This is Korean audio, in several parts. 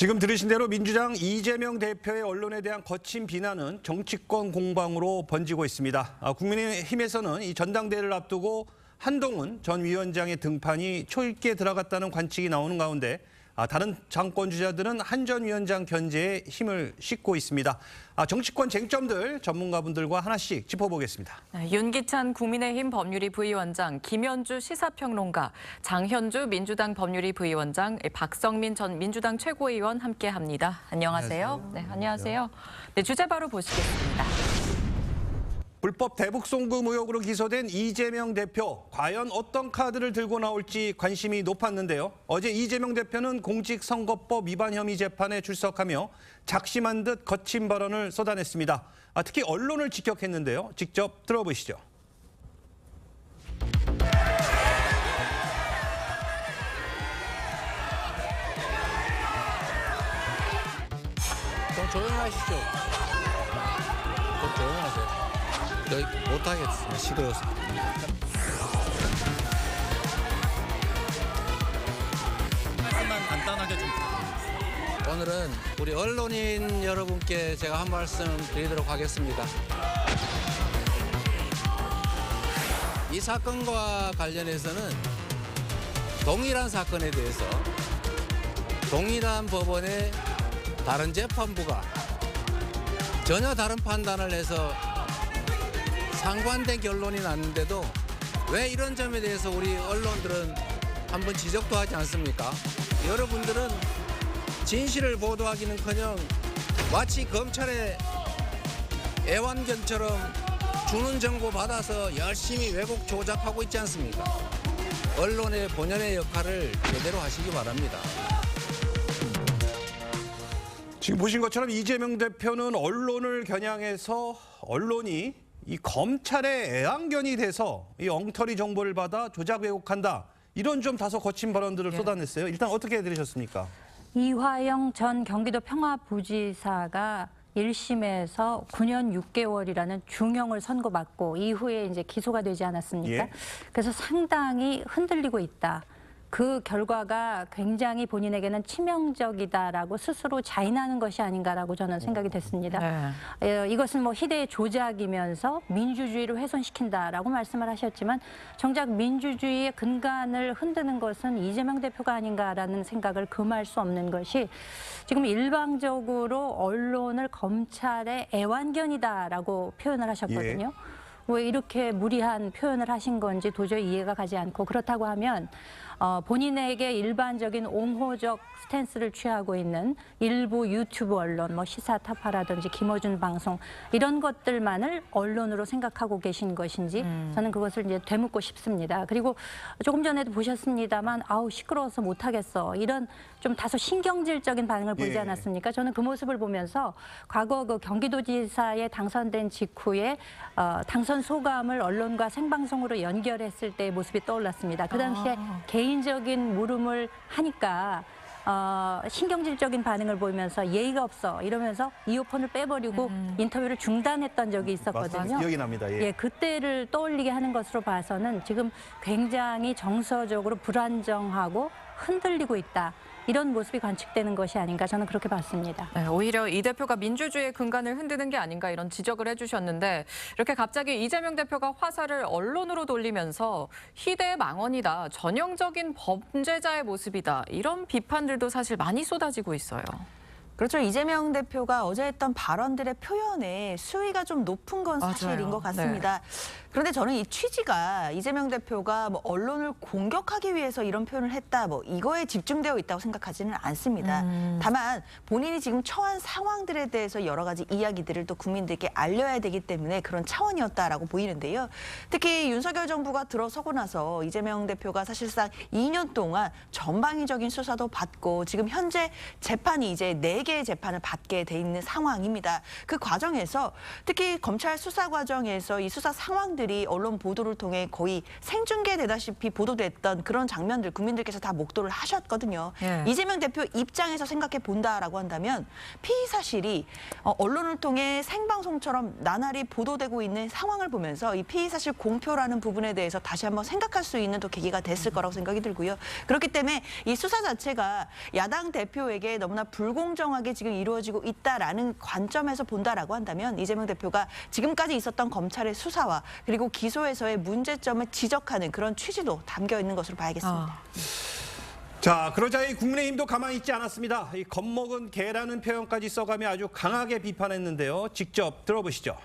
지금 들으신 대로 민주당 이재명 대표의 언론에 대한 거친 비난은 정치권 공방으로 번지고 있습니다. 국민의힘에서는 이 전당대회를 앞두고 한동훈 전 위원장의 등판이 초읽기에 들어갔다는 관측이 나오는 가운데 다른 당권 주자들은 한 전 위원장 견제에 힘을 싣고 있습니다. 정치권 쟁점들 전문가분들과 하나씩 짚어보겠습니다. 윤기찬 국민의힘 법률위 부위원장, 김현주 시사평론가, 장현주 민주당 법률위 부위원장, 박성민 전 민주당 최고위원 함께합니다. 안녕하세요. 네, 안녕하세요. 네, 주제 바로 보시겠습니다. 불법 대북 송금 의혹으로 기소된 이재명 대표, 과연 어떤 카드를 들고 나올지 관심이 높았는데요. 어제 이재명 대표는 공직선거법 위반 혐의 재판에 출석하며 작심한 듯 거친 발언을 쏟아냈습니다. 특히 언론을 직격했는데요. 직접 들어보시죠. 좀 조용하시죠. 좀 조용하세요. 못하겠어요. 시끄러워서. 말씀만 간단하게 좀 부탁드리겠습니다. 오늘은 우리 언론인 여러분께 제가 한 말씀 드리도록 하겠습니다. 이 사건과 관련해서는 동일한 사건에 대해서 동일한 법원의 다른 재판부가 전혀 다른 판단을 해서 상반된 결론이 났는데도 왜 이런 점에 대해서 우리 언론들은 한번 지적도 하지 않습니까? 여러분들은 진실을 보도하기는커녕 마치 검찰의 애완견처럼 주는 정보 받아서 열심히 왜곡 조작하고 있지 않습니까? 언론의 본연의 역할을 제대로 하시기 바랍니다. 지금 보신 것처럼 이재명 대표는 언론을 겨냥해서 언론이 이 검찰의 애완견이 돼서 이 엉터리 정보를 받아 조작 왜곡한다. 이런 좀 다소 거친 발언들을 쏟아냈어요. 일단 어떻게 들으셨습니까? 이화영 전 경기도 평화부지사가 1심에서 9년 6개월이라는 중형을 선고받고 이후에 이제 기소가 되지 않았습니까? 예. 그래서 상당히 흔들리고 있다. 그 결과가 굉장히 본인에게는 치명적이다라고 스스로 자인하는 것이 아닌가라고 저는 생각이 됐습니다. 이것은 뭐 희대의 조작이면서 민주주의를 훼손시킨다라고 말씀을 하셨지만 정작 민주주의의 근간을 흔드는 것은 이재명 대표가 아닌가라는 생각을 금할 수 없는 것이 지금 일방적으로 언론을 검찰의 애완견이다라고 표현을 하셨거든요. 왜 이렇게 무리한 표현을 하신 건지 도저히 이해가 가지 않고, 그렇다고 하면 본인에게 일반적인 옹호적 스탠스를 취하고 있는 일부 유튜브 언론, 뭐 시사타파라든지 김어준 방송 이런 것들만을 언론으로 생각하고 계신 것인지 저는 그것을 이제 되묻고 싶습니다. 그리고 조금 전에도 보셨습니다만 시끄러워서 못하겠어, 이런 좀 다소 신경질적인 반응을 보이지 않았습니까? 저는 그 모습을 보면서 과거 그 경기도지사에 당선된 직후에 당선 소감을 언론과 생방송으로 연결했을 때의 모습이 떠올랐습니다. 그 당시에 개인적인 물음을 하니까 신경질적인 반응을 보이면서 예의가 없어 이러면서 이어폰을 빼버리고 인터뷰를 중단했던 적이 있었거든요. 기억이 납니다. 예. 그때를 떠올리게 하는 것으로 봐서는 지금 굉장히 정서적으로 불안정하고 흔들리고 있다. 이런 모습이 관측되는 것이 아닌가, 저는 그렇게 봤습니다. 네, 오히려 이 대표가 민주주의의 근간을 흔드는 게 아닌가 이런 지적을 해주셨는데, 이렇게 갑자기 이재명 대표가 화살을 언론으로 돌리면서 희대의 망언이다, 전형적인 범죄자의 모습이다, 이런 비판들도 사실 많이 쏟아지고 있어요. 그렇죠. 이재명 대표가 어제 했던 발언들의 표현에 수위가 좀 높은 건 사실인 맞아요. 것 같습니다. 네. 그런데 저는 이 취지가 이재명 대표가 뭐 언론을 공격하기 위해서 이런 표현을 했다, 뭐 이거에 집중되어 있다고 생각하지는 않습니다. 다만 본인이 지금 처한 상황들에 대해서 여러 가지 이야기들을 또 국민들께 알려야 되기 때문에 그런 차원이었다라고 보이는데요. 특히 윤석열 정부가 들어서고 나서 이재명 대표가 사실상 2년 동안 전방위적인 수사도 받고 지금 현재 재판이 이제 4개 4개의 재판을 받게 돼 있는 상황입니다. 그 과정에서 특히 검찰 수사 과정에서 이 수사 상황들이 언론 보도를 통해 거의 생중계되다시피 보도됐던 그런 장면들 국민들께서 다 목도를 하셨거든요. 예. 이재명 대표 입장에서 생각해 본다라고 한다면 피의 사실이 언론을 통해 생방송처럼 나날이 보도되고 있는 상황을 보면서 이 피의 사실 공표라는 부분에 대해서 다시 한번 생각할 수 있는 또 계기가 됐을 거라고 생각이 들고요. 그렇기 때문에 이 수사 자체가 야당 대표에게 너무나 불공정하게 지금 이루어지고 있다라는 관점에서 본다라고 한다면 이재명 대표가 지금까지 있었던 검찰의 수사와 그리고 기소에서의 문제점을 지적하는 그런 취지도 담겨 있는 것으로 봐야겠습니다. 자, 그러자 이 국민의힘도 가만히 있지 않았습니다. 이 겁먹은 개라는 표현까지 써가며 아주 강하게 비판했는데요. 직접 들어보시죠.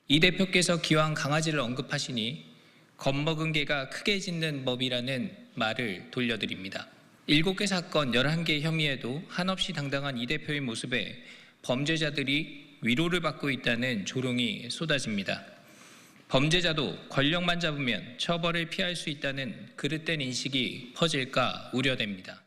이 대표께서 기왕 강아지를 언급하시니 겁먹은 개가 크게 짖는 법이라는 말을 돌려드립니다. 7개 사건 11개 혐의에도 한없이 당당한 이 대표의 모습에 범죄자들이 위로를 받고 있다는 조롱이 쏟아집니다. 범죄자도 권력만 잡으면 처벌을 피할 수 있다는 그릇된 인식이 퍼질까 우려됩니다.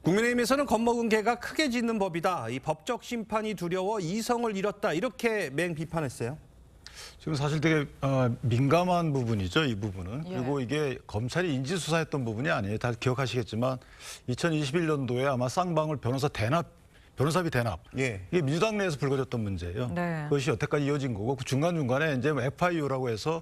국민의힘에서는 겁먹은 개가 크게 짖는 법이다. 이 법적 심판이 두려워 이성을 잃었다. 이렇게 맹비판했어요. 지금 사실 되게 민감한 부분이죠, 이 부분은. 예. 그리고 이게 검찰이 인지수사했던 부분이 아니에요. 다 기억하시겠지만 2021년도에 아마 쌍방울 변호사비 대납. 예. 이게 민주당 내에서 불거졌던 문제예요. 네. 그것이 여태까지 이어진 거고 그 중간중간에 이제 FIU라고 해서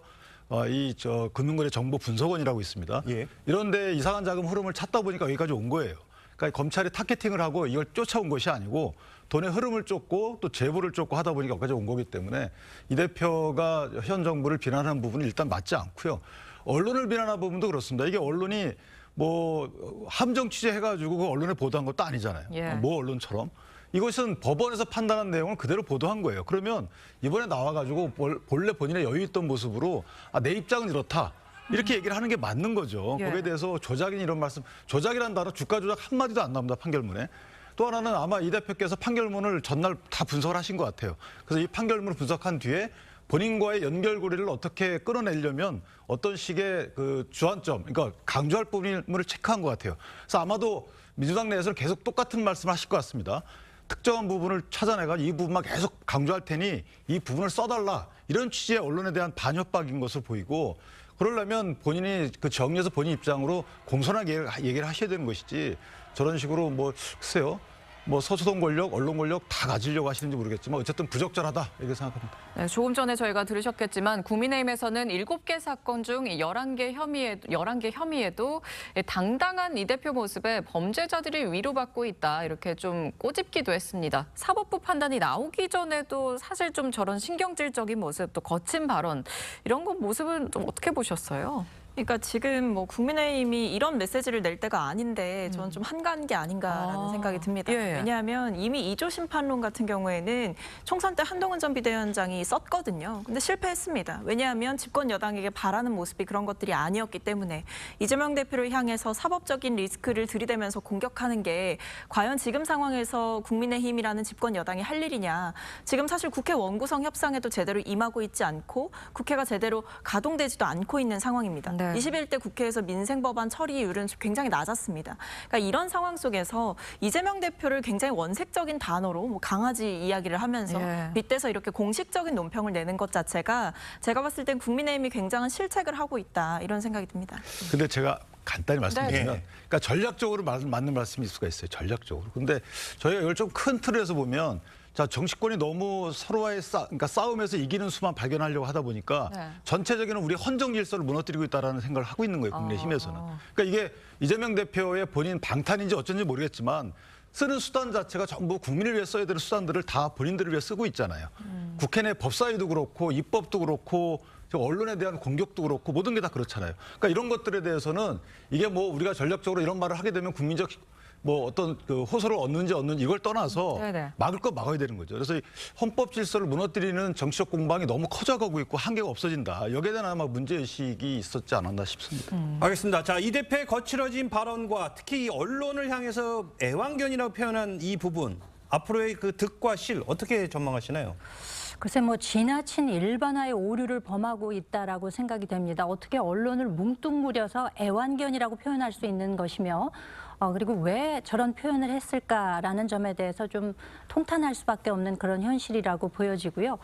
금융거래 정보 분석원이라고 있습니다. 예. 이런데 이상한 자금 흐름을 찾다 보니까 여기까지 온 거예요. 그러니까 검찰이 타겟팅을 하고 이걸 쫓아온 것이 아니고 돈의 흐름을 쫓고 또 제보를 쫓고 하다 보니까 여기까지 온 거기 때문에 이 대표가 현 정부를 비난하는 부분은 일단 맞지 않고요. 언론을 비난하는 부분도 그렇습니다. 이게 언론이 뭐 함정 취재해가지고 그 언론에 보도한 것도 아니잖아요. 예. 뭐 언론처럼. 이것은 법원에서 판단한 내용을 그대로 보도한 거예요. 그러면 이번에 나와가지고 본래 본인의 여유 있던 모습으로 내 입장은 이렇다. 이렇게 얘기를 하는 게 맞는 거죠. 예. 거기에 대해서 조작인 이런 말씀, 조작이라는 단어 주가 조작 한마디도 안 나옵니다. 판결문에. 또 하나는 아마 이 대표께서 판결문을 전날 다 분석을 하신 것 같아요. 그래서 이 판결문을 분석한 뒤에 본인과의 연결고리를 어떻게 끌어내려면 어떤 식의 그 주안점, 그러니까 강조할 부분을 체크한 것 같아요. 그래서 아마도 민주당 내에서는 계속 똑같은 말씀을 하실 것 같습니다. 특정한 부분을 찾아내가지고 이 부분만 계속 강조할 테니 이 부분을 써달라. 이런 취지의 언론에 대한 반협박인 것으로 보이고 그러려면 본인이 그 정리해서 본인 입장으로 공손하게 얘기를 하셔야 되는 것이지 저런 식으로 뭐 글쎄요. 뭐 서초동 권력, 언론 권력 다 가지려고 하시는지 모르겠지만 어쨌든 부적절하다 이렇게 생각합니다. 네, 조금 전에 저희가 들으셨겠지만 국민의힘에서는 7개 사건 중 11개 혐의에도 당당한 이 대표 모습에 범죄자들이 위로받고 있다. 이렇게 좀 꼬집기도 했습니다. 사법부 판단이 나오기 전에도 사실 좀 저런 신경질적인 모습, 또 거친 발언 이런 건 모습은 좀 어떻게 보셨어요? 그러니까 지금 뭐 국민의힘이 이런 메시지를 낼 때가 아닌데 저는 좀 한가한 게 아닌가라는 생각이 듭니다. 예. 왜냐하면 이미 2조 심판론 같은 경우에는 총선 때 한동훈 전 비대위원장이 썼거든요. 근데 실패했습니다. 왜냐하면 집권 여당에게 바라는 모습이 그런 것들이 아니었기 때문에 이재명 대표를 향해서 사법적인 리스크를 들이대면서 공격하는 게 과연 지금 상황에서 국민의힘이라는 집권 여당이 할 일이냐. 지금 사실 국회 원구성 협상에도 제대로 임하고 있지 않고 국회가 제대로 가동되지도 않고 있는 상황입니다. 네. 21대 국회에서 민생법안 처리율은 굉장히 낮았습니다. 그러니까 이런 상황 속에서 이재명 대표를 굉장히 원색적인 단어로 뭐 강아지 이야기를 하면서 예. 빗대서 이렇게 공식적인 논평을 내는 것 자체가 제가 봤을 땐 국민의힘이 굉장한 실책을 하고 있다 이런 생각이 듭니다. 근데 제가 간단히 말씀드리면 네. 그러니까 전략적으로 맞는 말씀일 수가 있어요. 전략적으로. 근데 저희가 이걸 좀 큰 틀에서 보면 자, 정치권이 너무 서로와의 그러니까 싸움에서 이기는 수만 발견하려고 하다 보니까 네. 전체적인 우리 헌정 질서를 무너뜨리고 있다는 생각을 하고 있는 거예요. 국민의힘에서는. 그러니까 이게 이재명 대표의 본인 방탄인지 어쩐지 모르겠지만 쓰는 수단 자체가 전부 국민을 위해 써야 되는 수단들을 다 본인들을 위해 쓰고 있잖아요. 국회 내 법사위도 그렇고 입법도 그렇고 언론에 대한 공격도 그렇고 모든 게 다 그렇잖아요. 그러니까 이런 것들에 대해서는 이게 뭐 우리가 전략적으로 이런 말을 하게 되면 국민적 뭐 어떤 그 호소를 얻는지 이걸 떠나서 네네. 막을 거 막아야 되는 거죠. 그래서 이 헌법 질서를 무너뜨리는 정치적 공방이 너무 커져가고 있고 한계가 없어진다. 여기에 대한 아마 문제의식이 있었지 않았나 싶습니다. 알겠습니다. 자, 이 대표의 거칠어진 발언과 특히 이 언론을 향해서 애완견이라고 표현한 이 부분 앞으로의 그 득과 실 어떻게 전망하시나요? 글쎄 뭐 지나친 일반화의 오류를 범하고 있다라고 생각이 됩니다. 어떻게 언론을 뭉뚱그려서 애완견이라고 표현할 수 있는 것이며 그리고 왜 저런 표현을 했을까라는 점에 대해서 좀 통탄할 수밖에 없는 그런 현실이라고 보여지고요.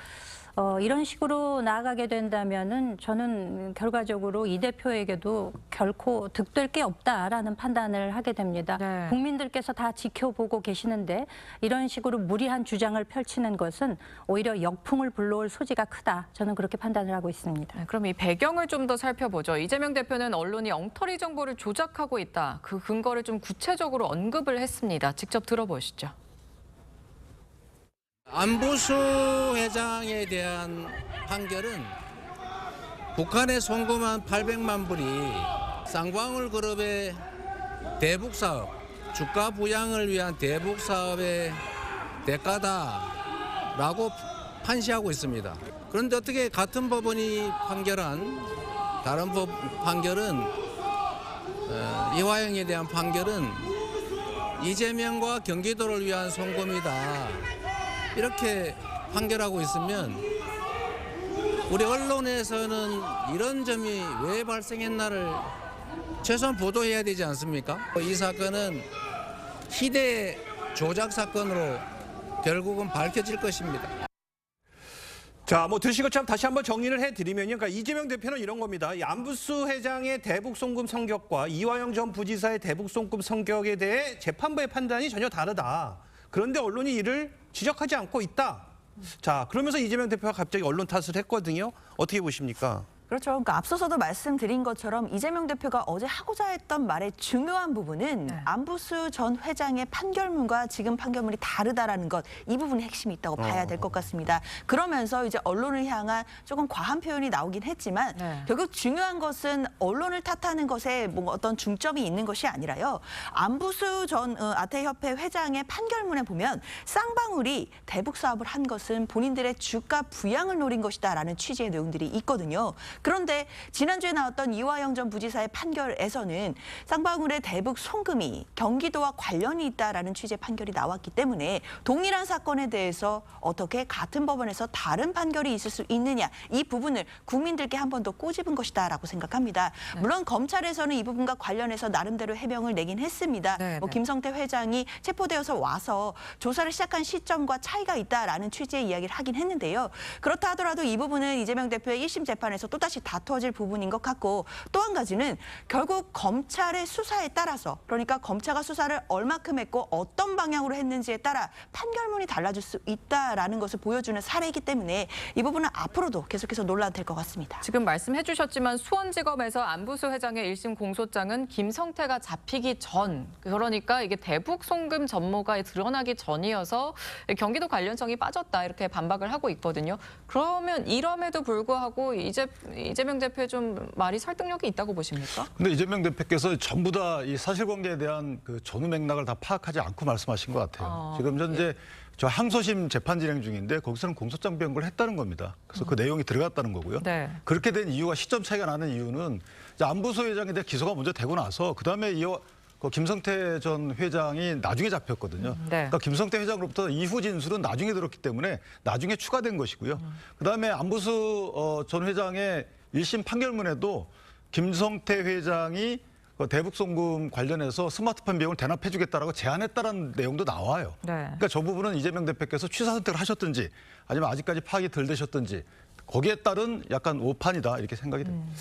이런 식으로 나아가게 된다면은 저는 결과적으로 이 대표에게도 결코 득될 게 없다라는 판단을 하게 됩니다. 네. 국민들께서 다 지켜보고 계시는데 이런 식으로 무리한 주장을 펼치는 것은 오히려 역풍을 불러올 소지가 크다. 저는 그렇게 판단을 하고 있습니다. 네, 그럼 이 배경을 좀 더 살펴보죠. 이재명 대표는 언론이 엉터리 정보를 조작하고 있다. 그 근거를 좀 구체적으로 언급을 했습니다. 직접 들어보시죠. 안부수 회장에 대한 판결은 북한에 송금한 800만 불이 쌍방울 그룹의 대북 사업, 주가 부양을 위한 대북 사업의 대가다라고 판시하고 있습니다. 그런데 어떻게 같은 법원이 판결한 다른 법 판결은 이화영에 대한 판결은 이재명과 경기도를 위한 송금이다. 이렇게 판결하고 있으면 우리 언론에서는 이런 점이 왜 발생했나를 최소한 보도해야 되지 않습니까? 이 사건은 희대 조작 사건으로 결국은 밝혀질 것입니다. 자, 뭐 들으신 것처럼 다시 한번 정리를 해드리면요. 그러니까 이재명 대표는 이런 겁니다. 이 안부수 회장의 대북 송금 성격과 이화영 전 부지사의 대북 송금 성격에 대해 재판부의 판단이 전혀 다르다. 그런데 언론이 이를 지적하지 않고 있다. 자, 그러면서 이재명 대표가 갑자기 언론 탓을 했거든요. 어떻게 보십니까? 그렇죠. 그러니까 앞서서도 말씀드린 것처럼 이재명 대표가 어제 하고자 했던 말의 중요한 부분은 안부수 전 회장의 판결문과 지금 판결문이 다르다라는 것, 이 부분이 핵심이 있다고 봐야 될 것 같습니다. 그러면서 이제 언론을 향한 조금 과한 표현이 나오긴 했지만 결국 중요한 것은 언론을 탓하는 것에 뭔가 어떤 중점이 있는 것이 아니라요. 안부수 전 아태협회 회장의 판결문에 보면 쌍방울이 대북 사업을 한 것은 본인들의 주가 부양을 노린 것이다라는 취지의 내용들이 있거든요. 그런데 지난주에 나왔던 이화영 전 부지사의 판결에서는 쌍방울의 대북 송금이 경기도와 관련이 있다라는 취지의 판결이 나왔기 때문에 동일한 사건에 대해서 어떻게 같은 법원에서 다른 판결이 있을 수 있느냐, 이 부분을 국민들께 한 번 더 꼬집은 것이다라고 생각합니다. 물론 검찰에서는 이 부분과 관련해서 나름대로 해명을 내긴 했습니다. 뭐 김성태 회장이 체포되어서 와서 조사를 시작한 시점과 차이가 있다라는 취지의 이야기를 하긴 했는데요. 그렇다 하더라도 이 부분은 이재명 대표의 1심 재판에서 또다시 다투어질 부분인 것 같고, 또 한 가지는 결국 검찰의 수사에 따라서, 그러니까 검찰가 수사를 얼마큼 했고 어떤 방향으로 했는지에 따라 판결문이 달라질 수 있다라는 것을 보여주는 사례이기 때문에 이 부분은 앞으로도 계속해서 논란될 것 같습니다. 지금 말씀해 주셨지만 수원지검에서 안부수 회장의 1심 공소장은 김성태가 잡히기 전, 그러니까 이게 대북 송금 전모가 드러나기 전이어서 경기도 관련성이 빠졌다 이렇게 반박을 하고 있거든요. 그러면 이럼에도 불구하고 이재명 대표의 좀 말이 설득력이 있다고 보십니까? 근데 이재명 대표께서 전부 다 이 사실관계에 대한 그 전후 맥락을 다 파악하지 않고 말씀하신 것 같아요. 지금 현재 저 항소심 재판 진행 중인데 거기서는 공소장 변경을 했다는 겁니다. 그래서 그 내용이 들어갔다는 거고요. 그렇게 된 이유가 시점 차이가 나는 이유는 이제 안부수 회장에 대한 기소가 먼저 되고 나서 그다음에 그 김성태 전 회장이 나중에 잡혔거든요. 그러니까 김성태 회장으로부터 이후 진술은 나중에 들었기 때문에 나중에 추가된 것이고요. 그다음에 안부수 전 회장의 1심 판결문에도 김성태 회장이 대북 송금 관련해서 스마트폰 비용을 대납해 주겠다라고 제안했다라는 내용도 나와요. 그러니까 저 부분은 이재명 대표께서 취사 선택을 하셨든지 아니면 아직까지 파악이 덜 되셨든지 거기에 따른 약간 오판이다 이렇게 생각이 됩니다.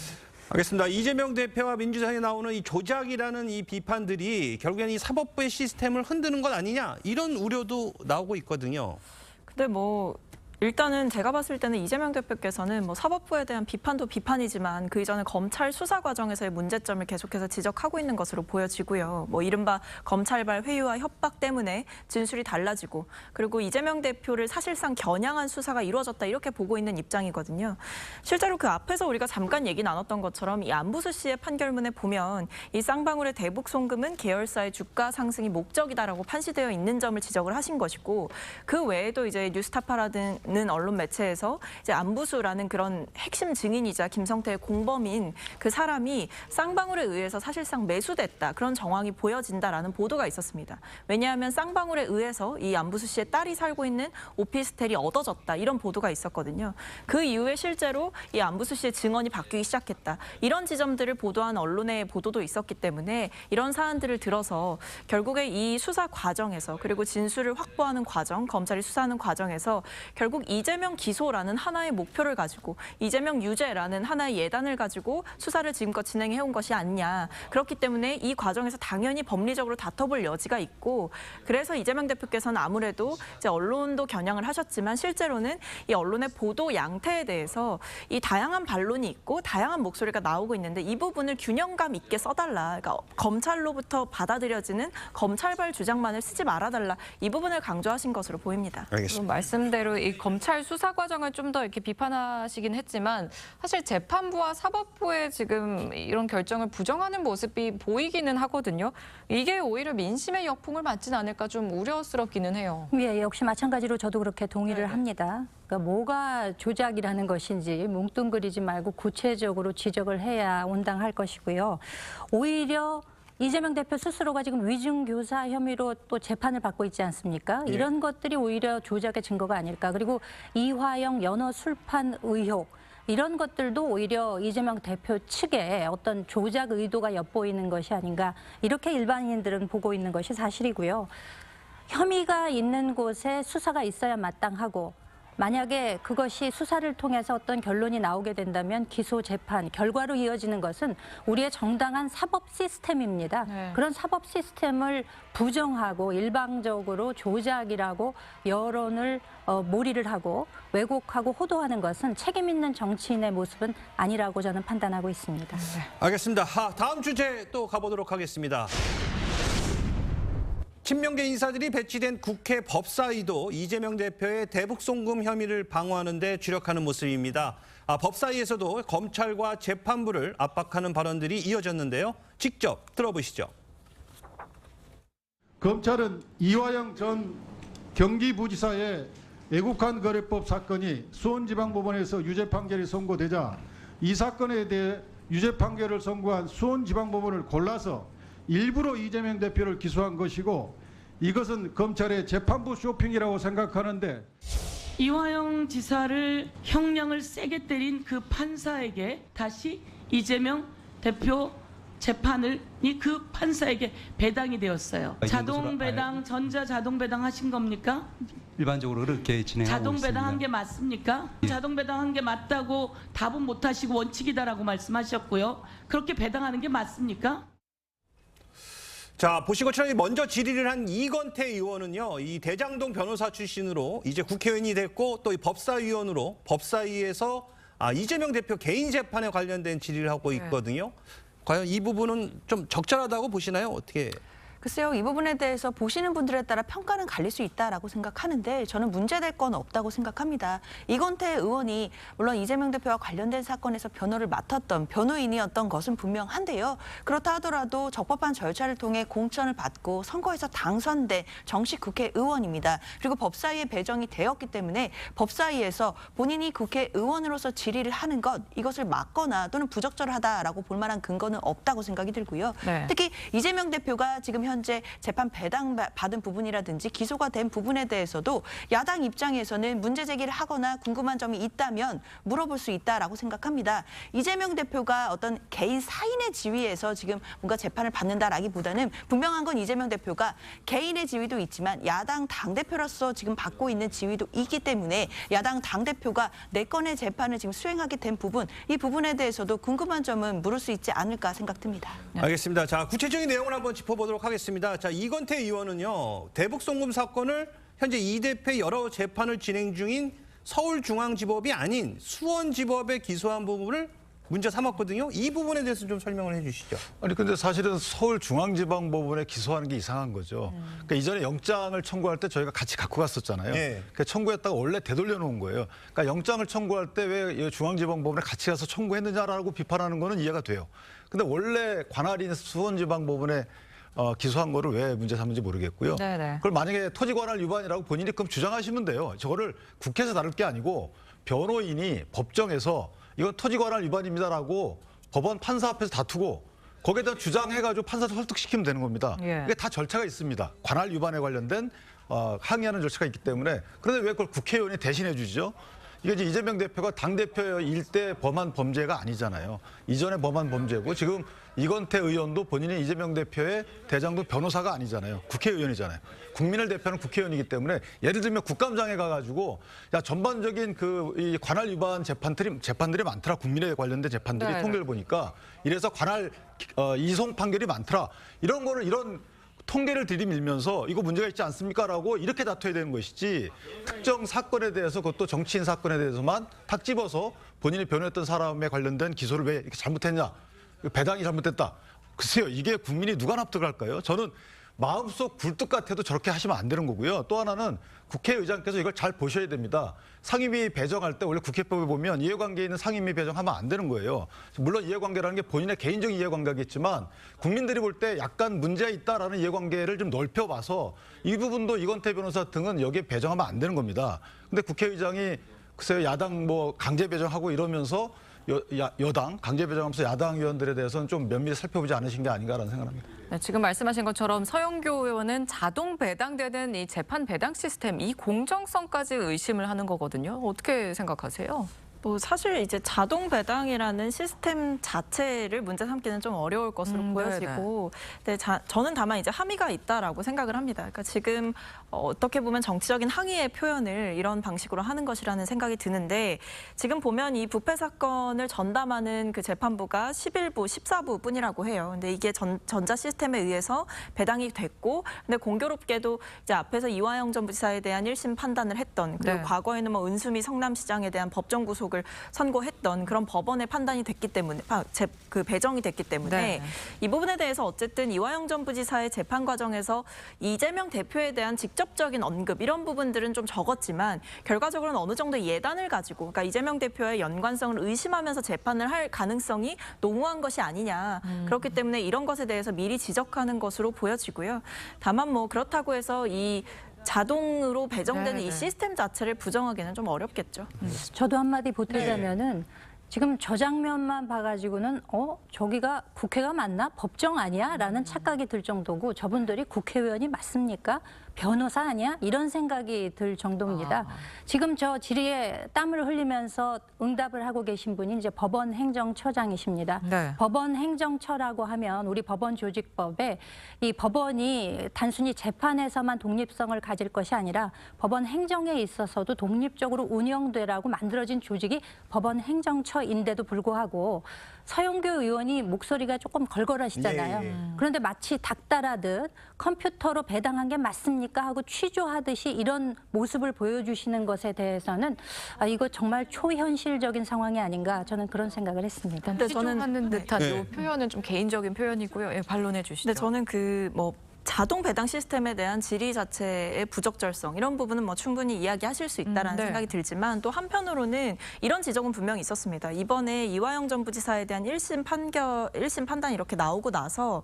알겠습니다. 이재명 대표와 민주당에 나오는 이 조작이라는 이 비판들이 결국에는 이 사법부의 시스템을 흔드는 것 아니냐, 이런 우려도 나오고 있거든요. 근데 뭐 일단은 제가 봤을 때는 이재명 대표께서는 뭐 사법부에 대한 비판도 비판이지만 그 이전에 검찰 수사 과정에서의 문제점을 계속해서 지적하고 있는 것으로 보여지고요. 뭐 이른바 검찰발 회유와 협박 때문에 진술이 달라지고, 그리고 이재명 대표를 사실상 겨냥한 수사가 이루어졌다 이렇게 보고 있는 입장이거든요. 실제로 그 앞에서 우리가 잠깐 얘기 나눴던 것처럼 이 안부수 씨의 판결문에 보면 이 쌍방울의 대북 송금은 계열사의 주가 상승이 목적이다라고 판시되어 있는 점을 지적을 하신 것이고, 그 외에도 이제 뉴스타파라든 언론 매체에서 이제 안부수라는 그런 핵심 증인이자 김성태의 공범인 그 사람이 쌍방울에 의해서 사실상 매수됐다. 그런 정황이 보여진다라는 보도가 있었습니다. 왜냐하면 쌍방울에 의해서 이 안부수 씨의 딸이 살고 있는 오피스텔이 얻어졌다. 이런 보도가 있었거든요. 그 이후에 실제로 이 안부수 씨의 증언이 바뀌기 시작했다. 이런 지점들을 보도한 언론의 보도도 있었기 때문에 이런 사안들을 들어서 결국에 이 수사 과정에서 그리고 진술을 확보하는 과정, 검찰이 수사하는 과정에서 결국 이재명 기소라는 하나의 목표를 가지고 이재명 유죄라는 하나의 예단을 가지고 수사를 지금껏 진행해온 것이 아니냐. 그렇기 때문에 이 과정에서 당연히 법리적으로 다퉈볼 여지가 있고 그래서 이재명 대표께서는 아무래도 이제 언론도 겨냥을 하셨지만 실제로는 이 언론의 보도 양태에 대해서 이 다양한 반론이 있고 다양한 목소리가 나오고 있는데 이 부분을 균형감 있게 써달라. 그러니까 검찰로부터 받아들여지는 검찰발 주장만을 쓰지 말아달라. 이 부분을 강조하신 것으로 보입니다. 알겠습니다. 말씀대로 이 검찰 수사 과정을 좀 더 이렇게 비판하시긴 했지만 사실 재판부와 사법부의 지금 이런 결정을 부정하는 모습이 보이기는 하거든요. 이게 오히려 민심의 역풍을 맞지는 않을까 좀 우려스럽기는 해요. 예, 역시 마찬가지로 저도 그렇게 동의를 합니다. 그러니까 뭐가 조작이라는 것인지 뭉뚱그리지 말고 구체적으로 지적을 해야 온당할 것이고요. 오히려 이재명 대표 스스로가 지금 위증교사 혐의로 또 재판을 받고 있지 않습니까? 예. 이런 것들이 오히려 조작의 증거가 아닐까. 그리고 이화영 연어 술판 의혹. 이런 것들도 오히려 이재명 대표 측에 어떤 조작 의도가 엿보이는 것이 아닌가. 이렇게 일반인들은 보고 있는 것이 사실이고요. 혐의가 있는 곳에 수사가 있어야 마땅하고 만약에 그것이 수사를 통해서 어떤 결론이 나오게 된다면 기소, 재판, 결과로 이어지는 것은 우리의 정당한 사법 시스템입니다. 네. 그런 사법 시스템을 부정하고 일방적으로 조작이라고 여론을 몰이를 하고 왜곡하고 호도하는 것은 책임 있는 정치인의 모습은 아니라고 저는 판단하고 있습니다. 알겠습니다. 다음 주제 또 가보도록 하겠습니다. 친명계 인사들이 배치된 국회 법사위도 이재명 대표의 대북 송금 혐의를 방어하는 데 주력하는 모습입니다. 법사위에서도 검찰과 재판부를 압박하는 발언들이 이어졌는데요. 직접 들어보시죠. 검찰은 이화영 전 경기부지사의 애국한 거래법 사건이 수원지방법원에서 유죄 판결이 선고되자 이 사건에 대해 유죄 판결을 선고한 수원지방법원을 골라서 일부러 이재명 대표를 기소한 것이고 이것은 검찰의 재판부 쇼핑이라고 생각하는데 이화영 지사를 형량을 세게 때린 그 판사에게 다시 이재명 대표 재판이 그 판사에게 배당이 되었어요. 자동 배당, 전자 자동 배당 하신 겁니까? 일반적으로 그렇게 진행하고 자동 있습니다. 배당한 게 맞습니까? 예. 자동 배당한 게 맞다고 답은 못 하시고 원칙이다라고 말씀하셨고요. 그렇게 배당하는 게 맞습니까? 자, 보신 것처럼 먼저 질의를 한 이건태 의원은요, 이 대장동 변호사 출신으로 이제 국회의원이 됐고 또 이 법사위원으로 법사위에서 이재명 대표 개인 재판에 관련된 질의를 하고 있거든요. 과연 이 부분은 좀 적절하다고 보시나요? 어떻게? 글쎄요, 이 부분에 대해서 보시는 분들에 따라 평가는 갈릴 수 있다라고 생각하는데 저는 문제될 건 없다고 생각합니다. 이건태 의원이 물론 이재명 대표와 관련된 사건에서 변호를 맡았던 변호인이었던 것은 분명한데요. 그렇다 하더라도 적법한 절차를 통해 공천을 받고 선거에서 당선된 정식 국회의원입니다. 그리고 법사위에 배정이 되었기 때문에 법사위에서 본인이 국회의원으로서 질의를 하는 것, 이것을 막거나 또는 부적절하다라고 볼 만한 근거는 없다고 생각이 들고요. 네. 특히 이재명 대표가 지금 현재 재판 배당 받은 부분이라든지 기소가 된 부분에 대해서도 야당 입장에서는 문제 제기를 하거나 궁금한 점이 있다면 물어볼 수 있다라고 생각합니다. 이재명 대표가 어떤 개인 사인의 지위에서 지금 뭔가 재판을 받는다라기보다는 분명한 건 이재명 대표가 개인의 지위도 있지만 야당 당대표로서 지금 받고 있는 지위도 있기 때문에 야당 당대표가 4건의 재판을 지금 수행하게 된 부분, 이 부분에 대해서도 궁금한 점은 물을 수 있지 않을까 생각됩니다. 알겠습니다. 자, 구체적인 내용을 한번 짚어보도록 하겠습니다. 자, 이건태 의원은요, 대북 송금 사건을 현재 이 대표의 여러 재판을 진행 중인 서울중앙지법이 아닌 수원지법에 기소한 부분을 문제 삼았거든요. 이 부분에 대해서 좀 설명을 해주시죠. 아니 근데 사실은 서울중앙지방법원에 기소하는 게 이상한 거죠. 그러니까 이전에 영장을 청구할 때 저희가 같이 갖고 갔었잖아요. 예. 그러니까 청구했다가 원래 되돌려 놓은 거예요. 그러니까 영장을 청구할 때 왜 중앙지방법원에 같이 가서 청구했느냐라고 비판하는 거는 이해가 돼요. 근데 원래 관할인 수원지방법원에 기소한 거를 왜 문제 삼는지 모르겠고요. 네네. 그걸 만약에 토지 관할 위반이라고 본인이 그럼 주장하시면 돼요. 저거를 국회에서 다룰 게 아니고 변호인이 법정에서 이건 토지 관할 위반입니다라고 법원 판사 앞에서 다투고 거기에 대한 주장해가지고 판사를 설득시키면 되는 겁니다. 예. 이게 다 절차가 있습니다. 관할 위반에 관련된 항의하는 절차가 있기 때문에. 그런데 왜 그걸 국회의원이 대신해 주죠? 이게 이제 이재명 대표가 당대표일 때 범한 범죄가 아니잖아요. 이전에 범한 범죄고 지금 이건태 의원도 본인이 이재명 대표의 대장동 변호사가 아니잖아요. 국회의원이잖아요. 국민을 대표하는 국회의원이기 때문에 예를 들면 국감장에 가가지고 야 전반적인 이 관할 위반 재판들이 많더라. 국민에 관련된 재판들이 네. 통계를 보니까 이래서 관할 이송 판결이 많더라. 이런 거를 이런 통계를 들이밀면서 이거 문제가 있지 않습니까라고 이렇게 다퉈야 되는 것이지 특정 사건에 대해서 그것도 정치인 사건에 대해서만 탁 집어서 본인이 변호했던 사람에 관련된 기소를 왜 이렇게 잘못했냐. 배당이 잘못됐다. 글쎄요. 이게 국민이 누가 납득할까요? 저는 마음속 굴뚝 같아도 저렇게 하시면 안 되는 거고요. 또 하나는 국회의장께서 이걸 잘 보셔야 됩니다. 상임위 배정할 때 원래 국회법에 보면 이해관계에 있는 상임위 배정하면 안 되는 거예요. 물론 이해관계라는 게 본인의 개인적인 이해관계겠지만 국민들이 볼 때 약간 문제가 있다라는 이해관계를 좀 넓혀봐서 이 부분도 이건태 변호사 등은 여기에 배정하면 안 되는 겁니다. 근데 국회의장이 글쎄요. 야당 강제 배정하고 이러면서 여당 강제 배정하면서 야당 의원들에 대해서는 좀 면밀히 살펴보지 않으신 게 아닌가라는 생각합니다. 네, 지금 말씀하신 것처럼 서영교 의원은 자동 배당되는 이 재판 배당 시스템 이 공정성까지 의심을 하는 거거든요. 어떻게 생각하세요? 뭐 사실 이제 자동 배당이라는 시스템 자체를 문제 삼기는 좀 어려울 것으로 보여지고, 근데 저는 다만 이제 함의가 있다라고 생각을 합니다. 그러니까 지금 어떻게 보면 정치적인 항의의 표현을 이런 방식으로 하는 것이라는 생각이 드는데 지금 보면 이 부패 사건을 전담하는 그 재판부가 11부, 14부 뿐이라고 해요. 근데 이게 전자 시스템에 의해서 배당이 됐고, 근데 공교롭게도 이제 앞에서 이화영 전 부지사에 대한 1심 판단을 했던 그리고 네. 과거에는 뭐 은수미 성남시장에 대한 법정 구속을 선고했던 그런 법원의 판단이 됐기 때문에 그 배정이 됐기 때문에 네. 이 부분에 대해서 어쨌든 이화영 전 부지사의 재판 과정에서 이재명 대표에 대한 직접적인 언급 이런 부분들은 좀 적었지만 결과적으로는 어느 정도 예단을 가지고 그러니까 이재명 대표의 연관성을 의심하면서 재판을 할 가능성이 농후한 것이 아니냐. 그렇기 때문에 이런 것에 대해서 미리 지적하는 것으로 보여지고요. 다만 뭐 그렇다고 해서 이 자동으로 배정되는 네네. 이 시스템 자체를 부정하기는 좀 어렵겠죠. 저도 한마디 보태자면은 지금 저 장면만 봐가지고는 저기가 국회가 맞나? 법정 아니야? 라는 착각이 들 정도고 저분들이 국회의원이 맞습니까? 변호사 아니야? 이런 생각이 들 정도입니다. 지금 저 질의에 땀을 흘리면서 응답을 하고 계신 분이 이제 법원 행정처장이십니다. 네. 법원 행정처라고 하면 우리 법원 조직법에 이 법원이 단순히 재판에서만 독립성을 가질 것이 아니라 법원 행정에 있어서도 독립적으로 운영되라고 만들어진 조직이 법원 행정처인데도 불구하고 서영교 의원이 목소리가 조금 걸걸하시잖아요. 예. 그런데 마치 닥달하듯 컴퓨터로 배당한 게 맞습니까 하고 취조하듯이 이런 모습을 보여주시는 것에 대해서는 이거 정말 초현실적인 상황이 아닌가 저는 그런 생각을 했습니다. 근데 저는 하는 듯한 네. 이 표현은 좀 개인적인 표현이고요. 예, 반론해 주시죠. 근데 저는 자동 배당 시스템에 대한 질의 자체의 부적절성 이런 부분은 뭐 충분히 이야기하실 수 있다라는 네. 생각이 들지만 또 한편으로는 이런 지적은 분명히 있었습니다. 이번에 이화영 전 부지사에 대한 1심 판단이 이렇게 나오고 나서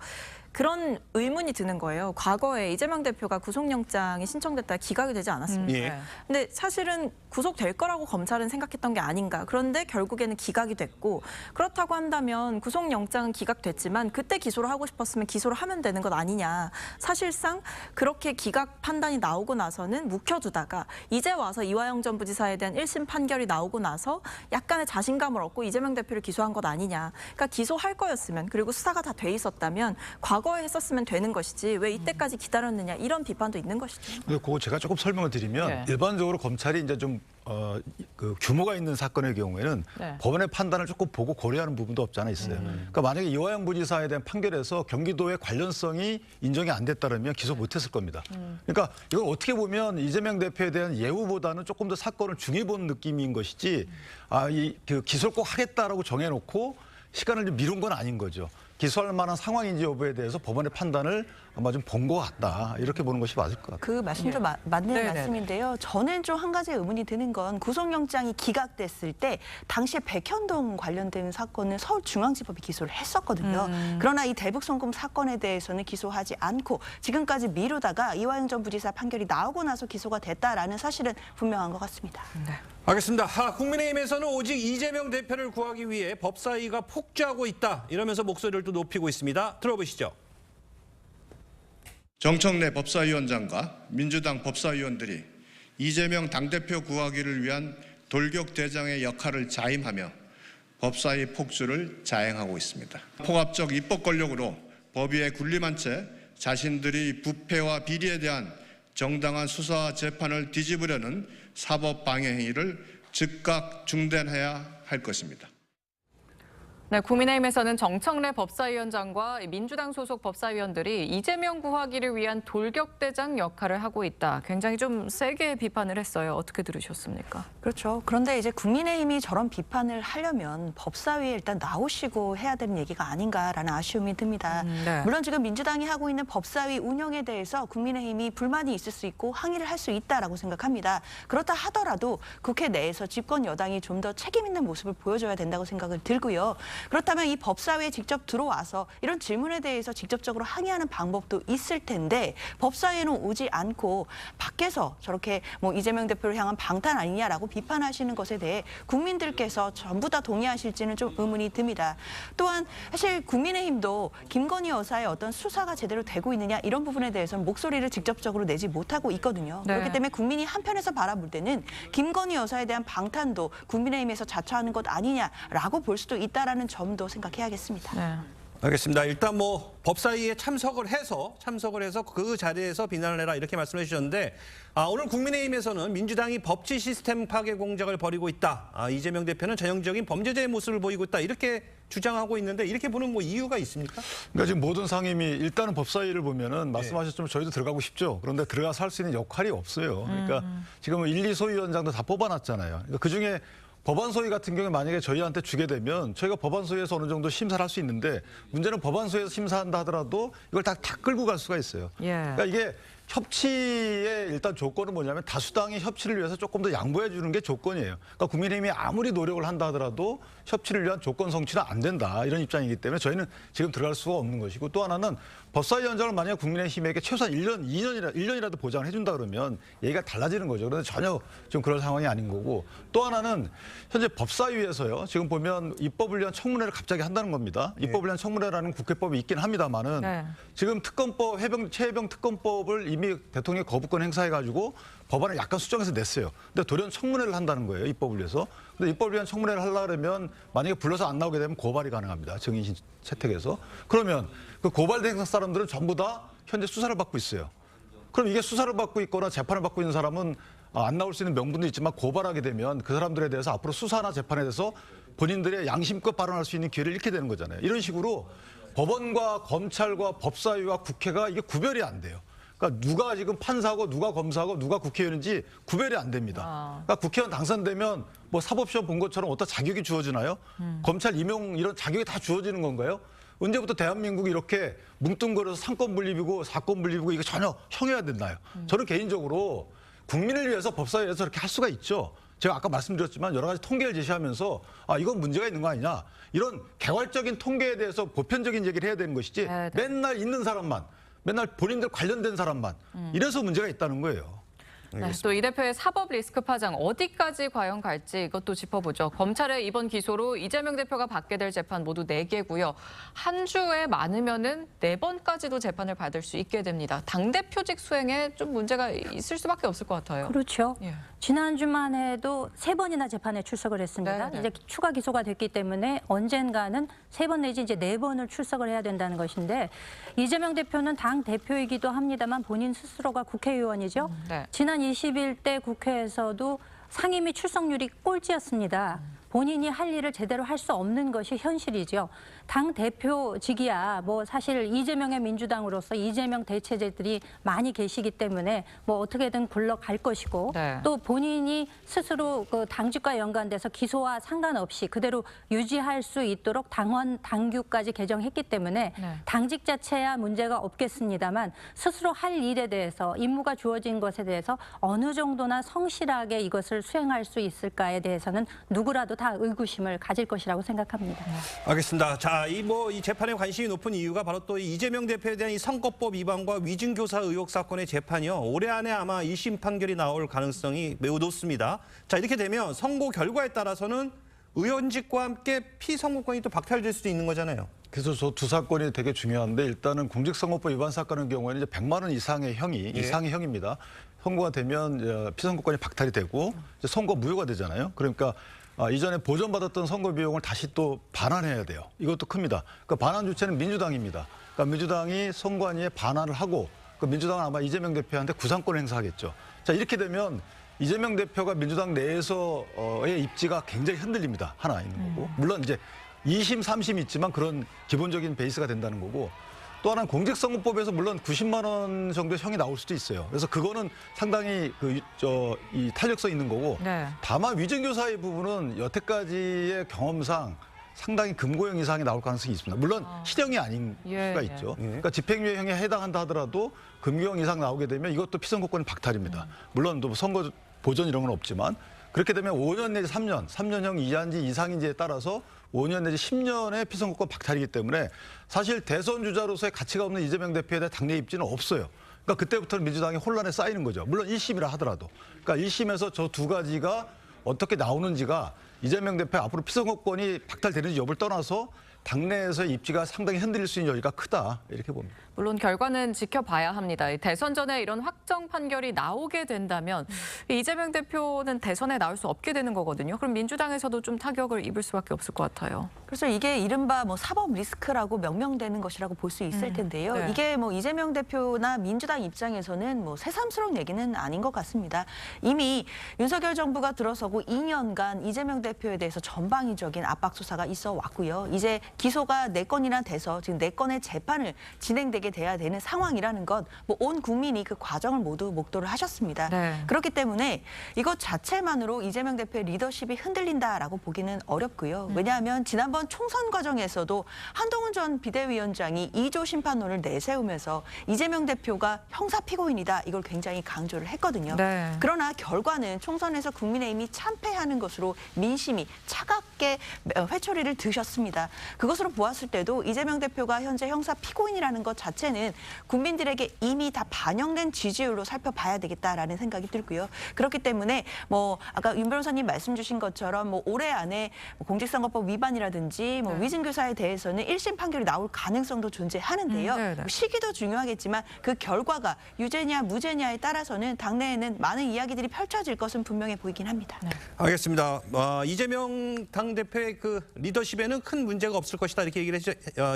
그런 의문이 드는 거예요. 과거에 이재명 대표가 구속영장이 신청됐다 기각이 되지 않았습니까? 예. 근데 사실은 구속될 거라고 검찰은 생각했던 게 아닌가. 그런데 결국에는 기각이 됐고 그렇다고 한다면 구속영장은 기각됐지만 그때 기소를 하고 싶었으면 기소를 하면 되는 것 아니냐. 사실상 그렇게 기각 판단이 나오고 나서는 묵혀두다가 이제 와서 이화영 전 부지사에 대한 1심 판결이 나오고 나서 약간의 자신감을 얻고 이재명 대표를 기소한 것 아니냐. 그러니까 기소할 거였으면 그리고 수사가 다 돼 있었다면 과거에 했었으면 되는 것이지 왜 이때까지 기다렸느냐 이런 비판도 있는 것이죠. 근데 그거 제가 조금 설명을 드리면 네. 일반적으로 검찰이 이제 좀 그 규모가 있는 사건의 경우에는 네. 법원의 판단을 조금 보고 고려하는 부분도 없지 않아 있어요. 그러니까 만약에 이화영 부지사에 대한 판결에서 경기도의 관련성이 인정이 안 됐다면 기소 못했을 겁니다. 그러니까 이건 어떻게 보면 이재명 대표에 대한 예우보다는 조금 더 사건을 중히 보는 느낌인 것이지 그 기소를 꼭 하겠다라고 정해놓고 시간을 좀 미룬 건 아닌 거죠. 기소할 만한 상황인지 여부에 대해서 법원의 판단을 아마 좀 본 것 같다. 이렇게 보는 것이 맞을 것 같아요. 그 말씀도 맞는 네네. 말씀인데요. 저는 좀 한 가지 의문이 드는 건 구속영장이 기각됐을 때 당시에 백현동 관련된 사건은 서울중앙지법이 기소를 했었거든요. 그러나 이 대북송금 사건에 대해서는 기소하지 않고 지금까지 미루다가 이화영 전 부지사 판결이 나오고 나서 기소가 됐다라는 사실은 분명한 것 같습니다. 네. 알겠습니다. 국민의힘에서는 오직 이재명 대표를 구하기 위해 법사위가 폭주하고 있다. 이러면서 목소리를 또 높이고 있습니다. 들어보시죠. 정청래 법사위원장과 민주당 법사위원들이 이재명 당대표 구하기를 위한 돌격대장의 역할을 자임하며 법사위 폭주를 자행하고 있습니다. 폭압적 입법 권력으로 법위에 군림한 채 자신들이 부패와 비리에 대한 정당한 수사와 재판을 뒤집으려는 사법 방해 행위를 즉각 중단해야 할 것입니다. 네, 국민의힘에서는 정청래 법사위원장과 민주당 소속 법사위원들이 이재명 구하기를 위한 돌격대장 역할을 하고 있다. 굉장히 좀 세게 비판을 했어요. 어떻게 들으셨습니까? 그렇죠. 그런데 이제 국민의힘이 저런 비판을 하려면 법사위에 일단 나오시고 해야 되는 얘기가 아닌가라는 아쉬움이 듭니다. 네. 물론 지금 민주당이 하고 있는 법사위 운영에 대해서 국민의힘이 불만이 있을 수 있고 항의를 할 수 있다라고 생각합니다. 그렇다 하더라도 국회 내에서 집권 여당이 좀 더 책임 있는 모습을 보여줘야 된다고 생각을 들고요. 그렇다면 이 법사위에 직접 들어와서 이런 질문에 대해서 직접적으로 항의하는 방법도 있을 텐데 법사위에는 오지 않고 밖에서 저렇게 뭐 이재명 대표를 향한 방탄 아니냐라고 비판하시는 것에 대해 국민들께서 전부 다 동의하실지는 좀 의문이 듭니다. 또한 사실 국민의힘도 김건희 여사의 어떤 수사가 제대로 되고 있느냐 이런 부분에 대해서는 목소리를 직접적으로 내지 못하고 있거든요. 네. 그렇기 때문에 국민이 한편에서 바라볼 때는 김건희 여사에 대한 방탄도 국민의힘에서 자처하는 것 아니냐라고 볼 수도 있다라는 점도 생각해야겠습니다. 네. 알겠습니다. 일단 뭐 법사위에 참석을 해서 그 자리에서 비난을 해라 이렇게 말씀해 주셨는데 오늘 국민의힘에서는 민주당이 법치 시스템 파괴 공작을 벌이고 있다. 이재명 대표는 전형적인 범죄자의 모습을 보이고 있다. 이렇게 주장하고 있는데 이렇게 보는 뭐 이유가 있습니까? 그러니까 지금 모든 상임위 일단은 법사위를 보면은 말씀하셨지만 저희도 들어가고 싶죠. 그런데 들어가서 할 수 있는 역할이 없어요. 그러니까 지금은 1, 2소위원장도 다 뽑아놨잖아요. 그러니까 그중에 법안 소위 같은 경우에 만약에 저희한테 주게 되면 저희가 법안 소위에서 어느 정도 심사를 할 수 있는데 문제는 법안 소위에서 심사한다 하더라도 이걸 다 끌고 갈 수가 있어요. 그러니까 이게 협치의 일단 조건은 뭐냐면 다수당이 협치를 위해서 조금 더 양보해 주는 게 조건이에요. 그러니까 국민의힘이 아무리 노력을 한다 하더라도 협치를 위한 조건 성취는 안 된다. 이런 입장이기 때문에 저희는 지금 들어갈 수가 없는 것이고 또 하나는 법사위원장을 만약 국민의힘에게 최소한 1년이라도 보장을 해준다 그러면 얘기가 달라지는 거죠. 그런데 전혀 지금 그런 상황이 아닌 거고 또 하나는 현재 법사위에서요. 지금 보면 입법을 위한 청문회를 갑자기 한다는 겁니다. 입법을 위한 청문회라는 국회법이 있긴 합니다만은 지금 특검법, 최혜병 특검법을 이미 대통령이 거부권 행사해가지고 법안을 약간 수정해서 냈어요. 근데 돌연 청문회를 한다는 거예요. 입법을 위해서. 근데 입법을 위한 청문회를 하려면 만약에 불러서 안 나오게 되면 고발이 가능합니다. 증인 채택해서. 그러면 그 고발된 사람들은 전부 다 현재 수사를 받고 있어요. 그럼 이게 수사를 받고 있거나 재판을 받고 있는 사람은 안 나올 수 있는 명분도 있지만 고발하게 되면 그 사람들에 대해서 앞으로 수사나 재판에 대해서 본인들의 양심껏 발언할 수 있는 기회를 잃게 되는 거잖아요. 이런 식으로 법원과 검찰과 법사위와 국회가 이게 구별이 안 돼요. 그러니까 누가 지금 판사고 누가 검사고 누가 국회의원인지 구별이 안 됩니다. 그러니까 국회의원 당선되면 뭐 사법시험 본 것처럼 어디다 자격이 주어지나요? 검찰 임용 이런 자격이 다 주어지는 건가요? 언제부터 대한민국이 이렇게 뭉뚱그려서 상권 분립이고 사건 분립이고 이게 전혀 형해화됐나요? 저는 개인적으로 국민을 위해서 법사위에서 이렇게 할 수가 있죠. 제가 아까 말씀드렸지만 여러 가지 통계를 제시하면서 이건 문제가 있는 거 아니냐. 이런 개괄적인 통계에 대해서 보편적인 얘기를 해야 되는 것이지 맨날 있는 사람만 맨날 본인들 관련된 사람만 이래서 문제가 있다는 거예요. 네, 또 이 대표의 사법 리스크 파장 어디까지 과연 갈지 이것도 짚어보죠. 검찰의 이번 기소로 이재명 대표가 받게 될 재판 모두 4개고요. 한 주에 많으면은 4번까지도 재판을 받을 수 있게 됩니다. 당대표직 수행에 좀 문제가 있을 수밖에 없을 것 같아요. 그렇죠. 지난주만 해도 3번이나 재판에 출석을 했습니다. 이제 추가 기소가 됐기 때문에 언젠가는 3번 내지 이제 4번을 출석을 해야 된다는 것인데 이재명 대표는 당 대표이기도 합니다만 본인 스스로가 국회의원이죠. 지난 20일 때 국회에서도 상임위 출석률이 꼴찌였습니다. 본인이 할 일을 제대로 할 수 없는 것이 현실이죠. 당 대표직이야 뭐 사실 이재명의 민주당으로서 이재명 대체제들이 많이 계시기 때문에 뭐 어떻게든 굴러갈 것이고 네. 또 본인이 스스로 그 당직과 연관돼서 기소와 상관없이 그대로 유지할 수 있도록 당원 당규까지 개정했기 때문에 네. 당직 자체야 문제가 없겠습니다만 스스로 할 일에 대해서 임무가 주어진 것에 대해서 어느 정도나 성실하게 이것을 수행할 수 있을까에 대해서는 누구라도 다 의구심을 가질 것이라고 생각합니다. 알겠습니다. 자, 이 재판에 관심이 높은 이유가 바로 또 이재명 대표에 대한 이 선거법 위반과 위증교사 의혹 사건의 재판이요. 올해 안에 아마 1심 판결이 나올 가능성이 매우 높습니다. 자, 이렇게 되면 선고 결과에 따라서는 의원직과 함께 피선거권이 또 박탈될 수도 있는 거잖아요. 그래서 저 두 사건이 되게 중요한데 일단은 공직선거법 위반 사건의 경우에는 이제 100만 원 이상의 형이 이상의 형입니다. 선고가 되면 피선거권이 박탈이 되고 이제 선거 무효가 되잖아요. 그러니까 이전에 보전받았던 선거 비용을 다시 또 반환해야 돼요. 이것도 큽니다. 그러니까 반환 주체는 민주당입니다. 그러니까 민주당이 선관위에 반환을 하고 그 민주당은 아마 이재명 대표한테 구상권을 행사하겠죠. 자, 이렇게 되면 이재명 대표가 민주당 내에서의 입지가 굉장히 흔들립니다. 하나 있는 거고. 물론 이제 2심, 3심 있지만 그런 기본적인 베이스가 된다는 거고. 또 하나는 공직선거법에서 물론 90만 원 정도의 형이 나올 수도 있어요. 그래서 그거는 상당히 이 탄력성 있는 거고. 네. 다만 위증교사의 부분은 여태까지의 경험상 상당히 금고형 이상이 나올 가능성이 있습니다. 물론 실형이 아닌 수가 있죠. 그러니까 집행유예형에 해당한다 하더라도 금고형 이상 나오게 되면 이것도 피선거권 박탈입니다. 물론 또 선거 보전 이런 건 없지만 그렇게 되면 5년 내지 3년형 이하인지 이상인지에 따라서 5년 내지 10년의 피선거권 박탈이기 때문에 사실 대선 주자로서의 가치가 없는 이재명 대표에 대한 당내 입지는 없어요. 그러니까 그때부터는 민주당이 혼란에 쌓이는 거죠. 물론 1심이라 하더라도. 그러니까 1심에서 저 두 가지가 어떻게 나오는지가 이재명 대표 앞으로 피선거권이 박탈되는지 여부를 떠나서 당내에서의 입지가 상당히 흔들릴 수 있는 여지가 크다 이렇게 봅니다. 물론 결과는 지켜봐야 합니다. 대선 전에 이런 확정 판결이 나오게 된다면 이재명 대표는 대선에 나올 수 없게 되는 거거든요. 그럼 민주당에서도 좀 타격을 입을 수밖에 없을 것 같아요. 그래서 이게 이른바 뭐 사법 리스크라고 명명되는 것이라고 볼 수 있을 텐데요. 네. 이게 뭐 이재명 대표나 민주당 입장에서는 뭐 새삼스러운 얘기는 아닌 것 같습니다. 이미 윤석열 정부가 들어서고 2년간 이재명 대표에 대해서 전방위적인 압박 수사가 있어 왔고요. 이제 기소가 4건이나 돼서 지금 4건의 재판을 진행되게 돼야 되는 상황이라는 것, 뭐 온 국민이 그 과정을 모두 목도를 하셨습니다. 네. 그렇기 때문에 이것 자체만으로 이재명 대표의 리더십이 흔들린다라고 보기는 어렵고요. 왜냐하면 지난번 총선 과정에서도 한동훈 전 비대위원장이 2조 심판론을 내세우면서 이재명 대표가 형사 피고인이다 이걸 굉장히 강조를 했거든요. 네. 그러나 결과는 총선에서 국민의힘이 참패하는 것으로 민심이 차갑게 회초리를 드셨습니다. 그것으로 보았을 때도 이재명 대표가 현재 형사 피고인이라는 것 자체는 국민들에게 이미 다 반영된 지지율로 살펴봐야 되겠다라는 생각이 들고요. 그렇기 때문에 뭐 아까 윤 변호사님 말씀 주신 것처럼 뭐 올해 안에 공직선거법 위반이라든지 뭐 위증교사에 대해서는 1심 판결이 나올 가능성도 존재하는데요. 시기도 중요하겠지만 그 결과가 유죄냐 무죄냐에 따라서는 당내에는 많은 이야기들이 펼쳐질 것은 분명해 보이긴 합니다. 알겠습니다. 이재명 당대표의 그 리더십에는 큰 문제가 없을 것이다 이렇게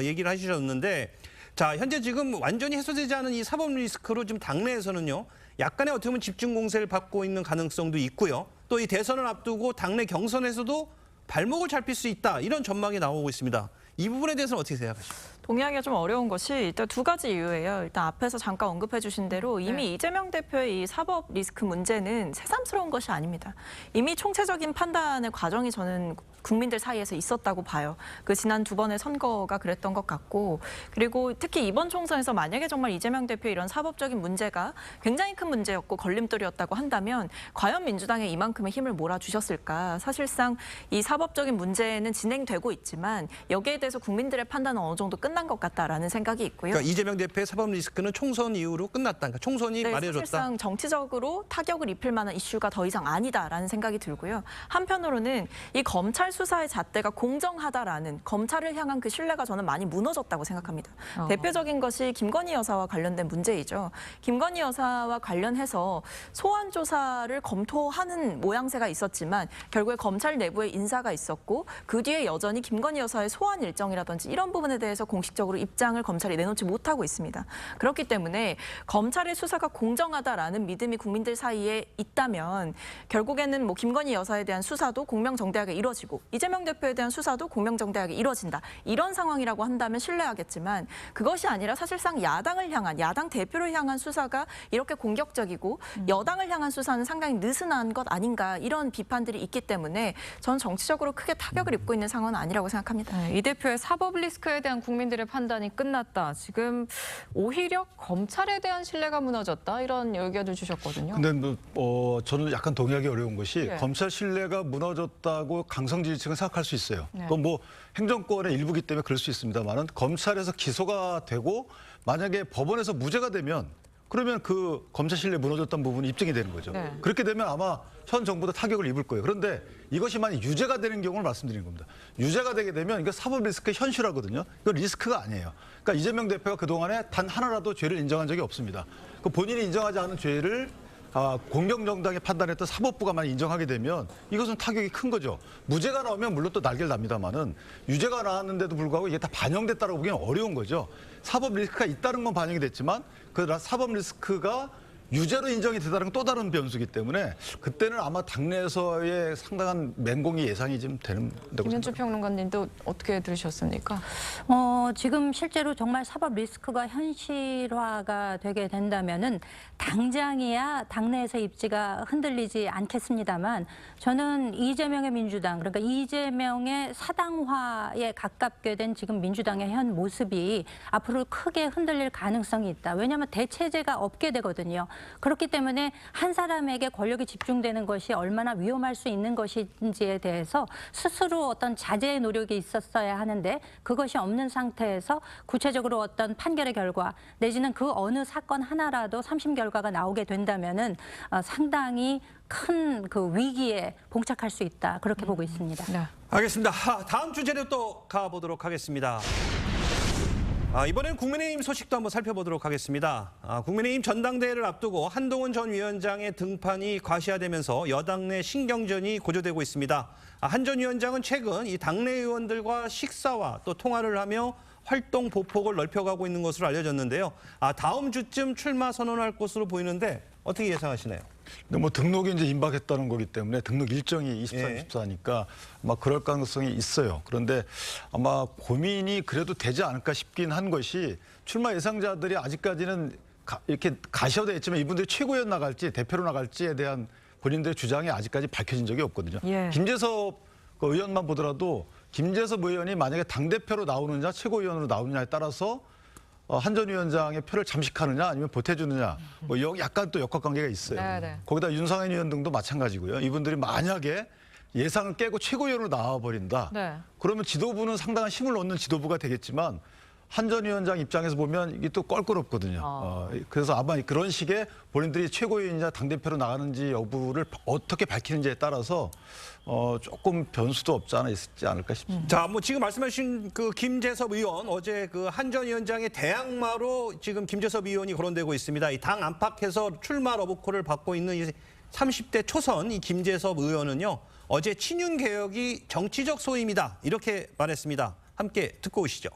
얘기를 하셨는데 자, 현재 지금 완전히 해소되지 않은 이 사법 리스크로 지금 당내에서는요. 약간의 어떻게 보면 집중 공세를 받고 있는 가능성도 있고요. 또 이 대선을 앞두고 당내 경선에서도 발목을 잡힐 수 있다. 이런 전망이 나오고 있습니다. 이 부분에 대해서는 어떻게 생각하십니까? 동의하기가 좀 어려운 것이 일단 두 가지 이유예요. 일단 앞에서 잠깐 언급해 주신 대로 이미 이재명 대표의 이 사법 리스크 문제는 새삼스러운 것이 아닙니다. 이미 총체적인 판단의 과정이 저는 국민들 사이에서 있었다고 봐요. 그 지난 2번의 선거가 그랬던 것 같고 그리고 특히 이번 총선에서 만약에 정말 이재명 대표의 이런 사법적인 문제가 굉장히 큰 문제였고 걸림돌이었다고 한다면 과연 민주당에 이만큼의 힘을 몰아주셨을까. 사실상 이 사법적인 문제는 진행되고 있지만 여기에 대해서 국민들의 판단은 어느 정도 끝난 것 같다라는 생각이 있고요. 그러니까 이재명 대표의 사법 리스크는 총선 이후로 끝났다. 그러니까 총선이 말해줬다. 사실상 정치적으로 타격을 입힐 만한 이슈가 더 이상 아니다라는 생각이 들고요. 한편으로는 이 검찰 수사의 잣대가 공정하다라는 검찰을 향한 그 신뢰가 저는 많이 무너졌다고 생각합니다. 대표적인 것이 김건희 여사와 관련된 문제이죠. 김건희 여사와 관련해서 소환 조사를 검토하는 모양새가 있었지만 결국에 검찰 내부에 인사가 있었고 그 뒤에 여전히 김건희 여사의 소환 일정 일정이라든지 이런 부분에 대해서 공식적으로 입장을 검찰이 내놓지 못하고 있습니다. 그렇기 때문에 검찰의 수사가 공정하다라는 믿음이 국민들 사이에 있다면 결국에는 뭐 김건희 여사에 대한 수사도 공명정대하게 이뤄지고 이재명 대표에 대한 수사도 공명정대하게 이뤄진다. 이런 상황이라고 한다면 신뢰하겠지만 그것이 아니라 사실상 야당을 향한, 야당 대표를 향한 수사가 이렇게 공격적이고 여당을 향한 수사는 상당히 느슨한 것 아닌가 이런 비판들이 있기 때문에 저는 정치적으로 크게 타격을 입고 있는 상황은 아니라고 생각합니다. 네, 이 대표의 사법 리스크에 대한 국민들의 판단이 끝났다. 지금 오히려 검찰에 대한 신뢰가 무너졌다. 이런 의견을 주셨거든요. 근데 저는 약간 동의하기 어려운 것이 예. 검찰 신뢰가 무너졌다고 강성 지지층은 생각할 수 있어요. 네. 그건 뭐 행정권의 일부기 때문에 그럴 수 있습니다만은 검찰에서 기소가 되고 만약에 법원에서 무죄가 되면 그러면 그 검찰 신뢰 무너졌던 부분이 입증이 되는 거죠. 네. 그렇게 되면 아마 현 정부도 타격을 입을 거예요. 그런데 이것이 만약 유죄가 되는 경우를 말씀드리는 겁니다. 유죄가 되게 되면 이거 사법 리스크의 현실화거든요. 이건 리스크가 아니에요. 그러니까 이재명 대표가 그동안에 단 하나라도 죄를 인정한 적이 없습니다. 그 본인이 인정하지 않은 죄를 공정정당히 판단했던 사법부가 만약 인정하게 되면 이것은 타격이 큰 거죠. 무죄가 나오면 물론 또 날개를 납니다만은 유죄가 나왔는데도 불구하고 이게 다 반영됐다고 보기는 어려운 거죠. 사법 리스크가 있다는 건 반영이 됐지만 그 사법 리스크가 유죄로 인정이 되다는 건 또 다른 변수이기 때문에 그때는 아마 당내에서의 상당한 맹공이 예상이 좀 되는 다고 김현주 평론가님도 어떻게 들으셨습니까? 지금 실제로 정말 사법 리스크가 현실화가 되게 된다면은 당장이야 당내에서 입지가 흔들리지 않겠습니다만 저는 이재명의 민주당, 그러니까 이재명의 사당화에 가깝게 된 지금 민주당의 현 모습이 앞으로 크게 흔들릴 가능성이 있다. 왜냐하면 대체제가 없게 되거든요. 그렇기 때문에 한 사람에게 권력이 집중되는 것이 얼마나 위험할 수 있는 것인지에 대해서 스스로 어떤 자제의 노력이 있었어야 하는데 그것이 없는 상태에서 구체적으로 어떤 판결의 결과 내지는 그 어느 사건 하나라도 3심 결과가 나오게 된다면은 상당히 큰 그 위기에 봉착할 수 있다. 그렇게 보고 있습니다. 네. 알겠습니다. 다음 주제로 또 가보도록 하겠습니다. 이번엔 국민의힘 소식도 한번 살펴보도록 하겠습니다. 국민의힘 전당대회를 앞두고 한동훈 전 위원장의 등판이 과시화되면서 여당 내 신경전이 고조되고 있습니다. 한 전 위원장은 최근 이 당내 의원들과 식사와 또 통화를 하며 활동 보폭을 넓혀가고 있는 것으로 알려졌는데요. 다음 주쯤 출마 선언할 것으로 보이는데 어떻게 예상하시나요? 근데 뭐 등록이 이제 임박했다는 거기 때문에 등록 일정이 24, 예. 24니까 아마 그럴 가능성이 있어요. 그런데 아마 고민이 그래도 되지 않을까 싶긴 한 것이 출마 예상자들이 아직까지는 이렇게 가시화되어 있지만 이분들이 최고위원 나갈지 대표로 나갈지에 대한 본인들의 주장이 아직까지 밝혀진 적이 없거든요. 예. 김재섭 의원만 보더라도 김재섭 의원이 만약에 당대표로 나오느냐 최고위원으로 나오느냐에 따라서 한 전 위원장의 표를 잠식하느냐 아니면 보태주느냐 뭐 약간 또 역학관계가 있어요. 네네. 거기다 윤상현 의원 등도 마찬가지고요. 이분들이 만약에 예상을 깨고 최고위원으로 나와버린다. 네. 그러면 지도부는 상당한 힘을 얻는 지도부가 되겠지만 한 전 위원장 입장에서 보면 이게 또 껄끄럽거든요. 그래서 아마 그런 식의 본인들이 최고위원이냐 당대표로 나가는지 여부를 어떻게 밝히는지에 따라서 조금 변수도 없지 않아 있지 않을까 싶습니다. 자, 뭐 지금 말씀하신 그 김재섭 의원 어제 그 한 전 위원장의 대항마로 지금 김재섭 의원이 거론되고 있습니다. 이 당 안팎에서 출마 러브콜을 받고 있는 이 30대 초선 이 김재섭 의원은요. 어제 친윤 개혁이 정치적 소임이다 이렇게 말했습니다. 함께 듣고 오시죠.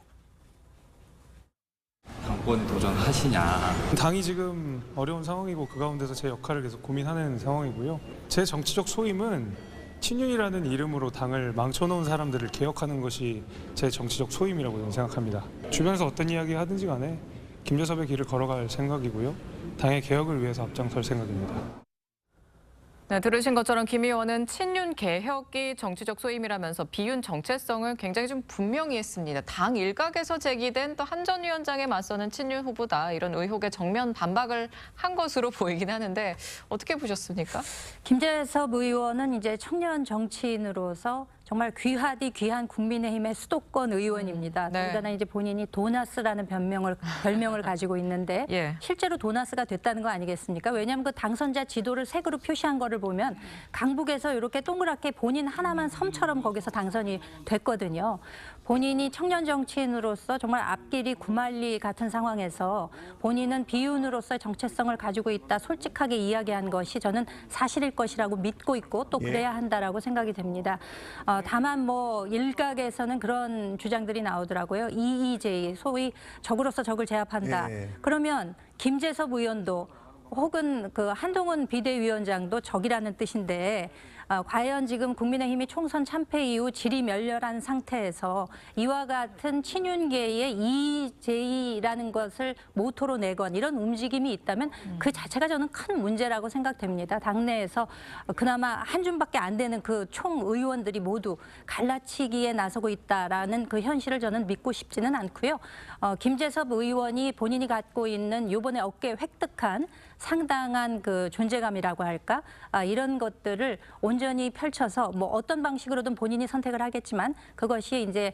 당권 도전하시냐. 당이 지금 어려운 상황이고 그 가운데서 제 역할을 계속 고민하는 상황이고요. 제 정치적 소임은 친윤이라는 이름으로 당을 망쳐놓은 사람들을 개혁하는 것이 제 정치적 소임이라고 저는 생각합니다. 주변에서 어떤 이야기 하든지 간에 김재섭의 길을 걸어갈 생각이고요. 당의 개혁을 위해서 앞장설 생각입니다. 네, 들으신 것처럼 김 의원은 친윤 개혁이 정치적 소임이라면서 비윤 정체성을 굉장히 좀 분명히 했습니다. 당 일각에서 제기된 또 한 전 위원장에 맞서는 친윤 후보다 이런 의혹에 정면 반박을 한 것으로 보이긴 하는데 어떻게 보셨습니까? 김재섭 의원은 이제 청년 정치인으로서 정말 귀하디 귀한 국민의힘의 수도권 의원입니다. 네. 더군다나 이제 본인이 도나스라는 별명을 가지고 있는데 예. 실제로 도나스가 됐다는 거 아니겠습니까? 왜냐하면 그 당선자 지도를 색으로 표시한 거를 보면 강북에서 이렇게 동그랗게 본인 하나만 섬처럼 거기서 당선이 됐거든요. 본인이 청년 정치인으로서 정말 앞길이 구말리 같은 상황에서 본인은 비윤으로서의 정체성을 가지고 있다 솔직하게 이야기한 것이 저는 사실일 것이라고 믿고 있고 또 그래야 한다라고 생각이 됩니다. 다만 뭐 일각에서는 그런 주장들이 나오더라고요. EEJ, 소위 적으로서 적을 제압한다. 그러면 김재섭 의원도 혹은 그 한동훈 비대위원장도 적이라는 뜻인데 과연 지금 국민의힘이 총선 참패 이후 질이 멸렬한 상태에서 이와 같은 친윤계의 EJ라는 것을 모토로 내건 이런 움직임이 있다면 그 자체가 저는 큰 문제라고 생각됩니다. 당내에서 그나마 한 줌밖에 안 되는 그 총의원들이 모두 갈라치기에 나서고 있다라는 그 현실을 저는 믿고 싶지는 않고요. 김재섭 의원이 본인이 갖고 있는 이번에 어깨에 획득한 상당한 그 존재감이라고 할까? 이런 것들을 온전히 펼쳐서 뭐 어떤 방식으로든 본인이 선택을 하겠지만 그것이 이제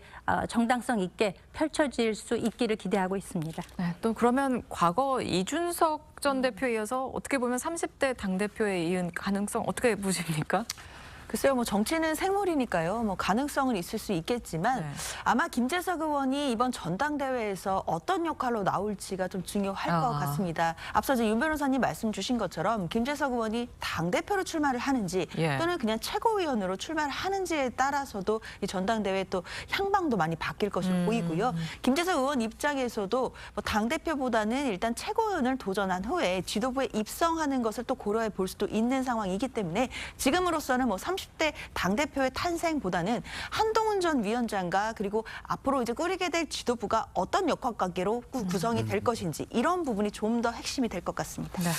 정당성 있게 펼쳐질 수 있기를 기대하고 있습니다. 네, 또 그러면 과거 이준석 전 대표에 이어서 어떻게 보면 30대 당대표에 이은 가능성 어떻게 보십니까? 글쎄요, 뭐 정치는 생물이니까요. 뭐 가능성은 있을 수 있겠지만 아마 김재석 의원이 이번 전당대회에서 어떤 역할로 나올지가 좀 중요할 것 같습니다. 앞서 이제 윤 변호사님 말씀 주신 것처럼 김재석 의원이 당대표로 출마를 하는지 또는 그냥 최고위원으로 출마를 하는지에 따라서도 이 전당대회 또 향방도 많이 바뀔 것으로 보이고요. 김재석 의원 입장에서도 뭐 당대표보다는 일단 최고위원을 도전한 후에 지도부에 입성하는 것을 또 고려해 볼 수도 있는 상황이기 때문에 지금으로서는 뭐 30대 당대표의 탄생보다는 한동훈 전 위원장과 그리고 앞으로 이제 꾸리게 될 지도부가 어떤 역학관계로 구성이 될 것인지 이런 부분이 좀 더 핵심이 될 것 같습니다. 네.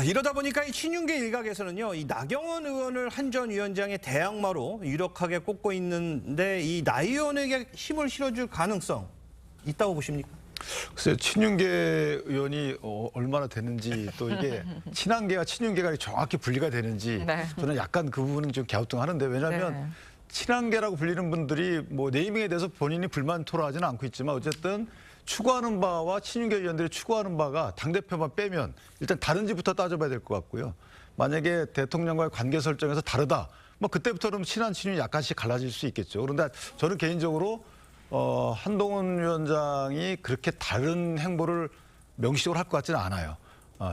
이러다 보니까 이 친윤계 일각에서는요, 이 나경원 의원을 한 전 위원장의 대항마로 유력하게 꼽고 있는데 이 나 의원에게 힘을 실어줄 가능성 있다고 보십니까? 글쎄요, 친윤계 의원이 얼마나 되는지 또 이게 친한계와 친윤계가 정확히 분리가 되는지 저는 약간 그 부분은 좀 갸우뚱하는데 왜냐하면 친한계라고 불리는 분들이 뭐 네이밍에 대해서 본인이 불만 토로하지는 않고 있지만 어쨌든 추구하는 바와 친윤계 의원들이 추구하는 바가 당대표만 빼면 일단 다른지부터 따져봐야 될 것 같고요. 만약에 대통령과의 관계 설정에서 다르다, 뭐 그때부터는 친한 친윤이 약간씩 갈라질 수 있겠죠. 그런데 저는 개인적으로 한동훈 위원장이 그렇게 다른 행보를 명시적으로 할 것 같지는 않아요.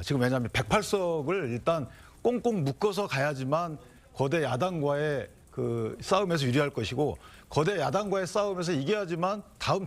지금 왜냐하면 108석을 일단 꽁꽁 묶어서 가야지만 거대 야당과의 그 싸움에서 유리할 것이고 거대 야당과의 싸움에서 이겨야지만 다음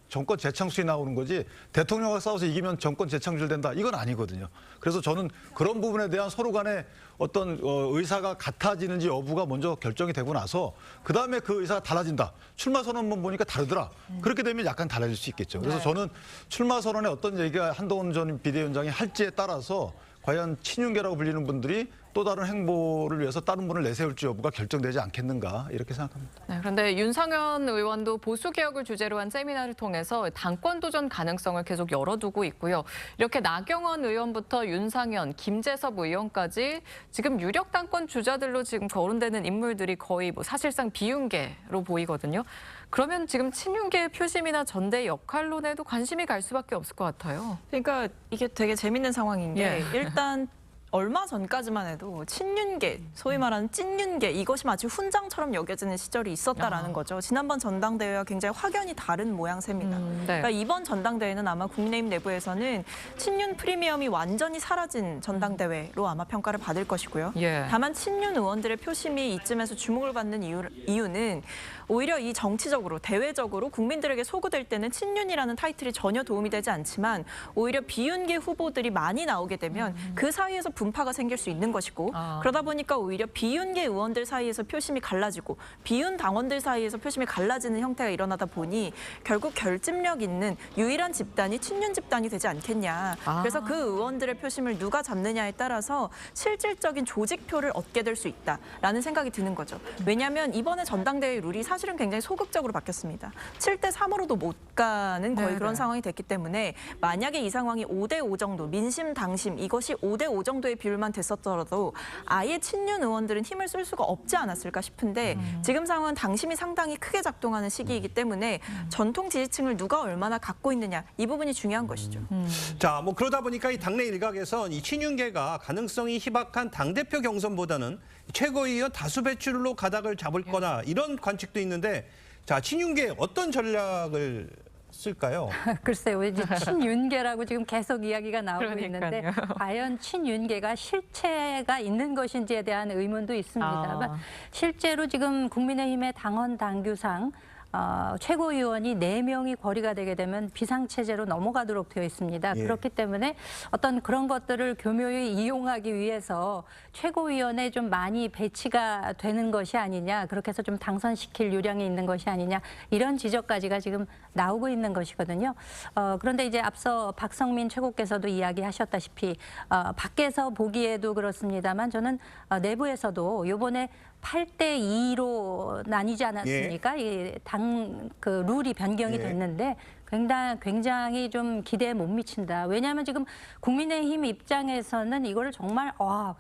정권 재창출이 나오는 거지 대통령과 싸워서 이기면 정권 재창출된다 이건 아니거든요. 그래서 저는 그런 부분에 대한 서로 간의 어떤 의사가 같아지는지 여부가 먼저 결정이 되고 나서 그다음에 그 의사가 달라진다. 출마 선언문 보니까 다르더라. 그렇게 되면 약간 달라질 수 있겠죠. 그래서 저는 출마 선언에 어떤 얘기가 한동훈 전 비대위원장이 할지에 따라서 과연 친윤계라고 불리는 분들이 또 다른 행보를 위해서 다른 분을 내세울지 여부가 결정되지 않겠는가 이렇게 생각합니다. 네, 그런데 윤상현 의원도 보수개혁을 주제로 한 세미나를 통해서 당권 도전 가능성을 계속 열어두고 있고요. 이렇게 나경원 의원부터 윤상현, 김재섭 의원까지 지금 유력 당권 주자들로 지금 거론되는 인물들이 거의 뭐 사실상 비윤계로 보이거든요. 그러면 지금 친윤계의 표심이나 전대 역할론에도 관심이 갈 수밖에 없을 것 같아요. 그러니까 이게 되게 재밌는 상황인 게 일단 얼마 전까지만 해도 친윤계, 소위 말하는 찐윤계 이것이 마치 훈장처럼 여겨지는 시절이 있었다라는 거죠. 지난번 전당대회와 굉장히 확연히 다른 모양새입니다. 그러니까 이번 전당대회는 아마 국민의힘 내부에서는 친윤 프리미엄이 완전히 사라진 전당대회로 아마 평가를 받을 것이고요. 다만 친윤 의원들의 표심이 이쯤에서 주목을 받는 이유는 오히려 이 정치적으로, 대외적으로 국민들에게 소구될 때는 친윤이라는 타이틀이 전혀 도움이 되지 않지만 오히려 비윤계 후보들이 많이 나오게 되면 그 사이에서 분파가 생길 수 있는 것이고 그러다 보니까 오히려 비윤계 의원들 사이에서 표심이 갈라지고 비윤 당원들 사이에서 표심이 갈라지는 형태가 일어나다 보니 결국 결집력 있는 유일한 집단이 친윤 집단이 되지 않겠냐. 그래서 그 의원들의 표심을 누가 잡느냐에 따라서 실질적인 조직표를 얻게 될 수 있다라는 생각이 드는 거죠. 왜냐하면 이번에 전당대회 룰이 사실은 굉장히 소극적으로 바뀌었습니다. 7대 3으로도 못 가는 거의 그런 상황이 됐기 때문에 만약에 이 상황이 5대 5 정도, 민심, 당심 이것이 5대 5 정도의 비율만 됐었더라도 아예 친윤 의원들은 힘을 쓸 수가 없지 않았을까 싶은데 지금 상황은 당심이 상당히 크게 작동하는 시기이기 때문에 전통 지지층을 누가 얼마나 갖고 있느냐 이 부분이 중요한 것이죠. 자, 뭐 그러다 보니까 이 당내 일각에서 이 친윤계가 가능성이 희박한 당대표 경선보다는 최고위원 다수 배출로 가닥을 잡을 거나 이런 관측도 있는데 자, 친윤계 어떤 전략을 쓸까요? 글쎄요, 이제 친윤계라고 지금 계속 이야기가 나오고 그러니까요. 있는데 과연 친윤계가 실체가 있는 것인지에 대한 의문도 있습니다만 실제로 지금 국민의힘의 당헌 당규상 최고위원이 4명이 거리가 되게 되면 비상체제로 넘어가도록 되어 있습니다. 예. 그렇기 때문에 어떤 그런 것들을 교묘히 이용하기 위해서 최고위원에 좀 많이 배치가 되는 것이 아니냐, 그렇게 해서 좀 당선시킬 요량이 있는 것이 아니냐, 이런 지적까지가 지금 나오고 있는 것이거든요. 그런데 이제 앞서 박성민 최고께서도 이야기하셨다시피 밖에서 보기에도 그렇습니다만 저는 내부에서도 이번에 8대2로 나뉘지 않았습니까? 이 그 룰이 변경이 됐는데 굉장히 좀 기대에 못 미친다. 왜냐하면 지금 국민의힘 입장에서는 이거를 정말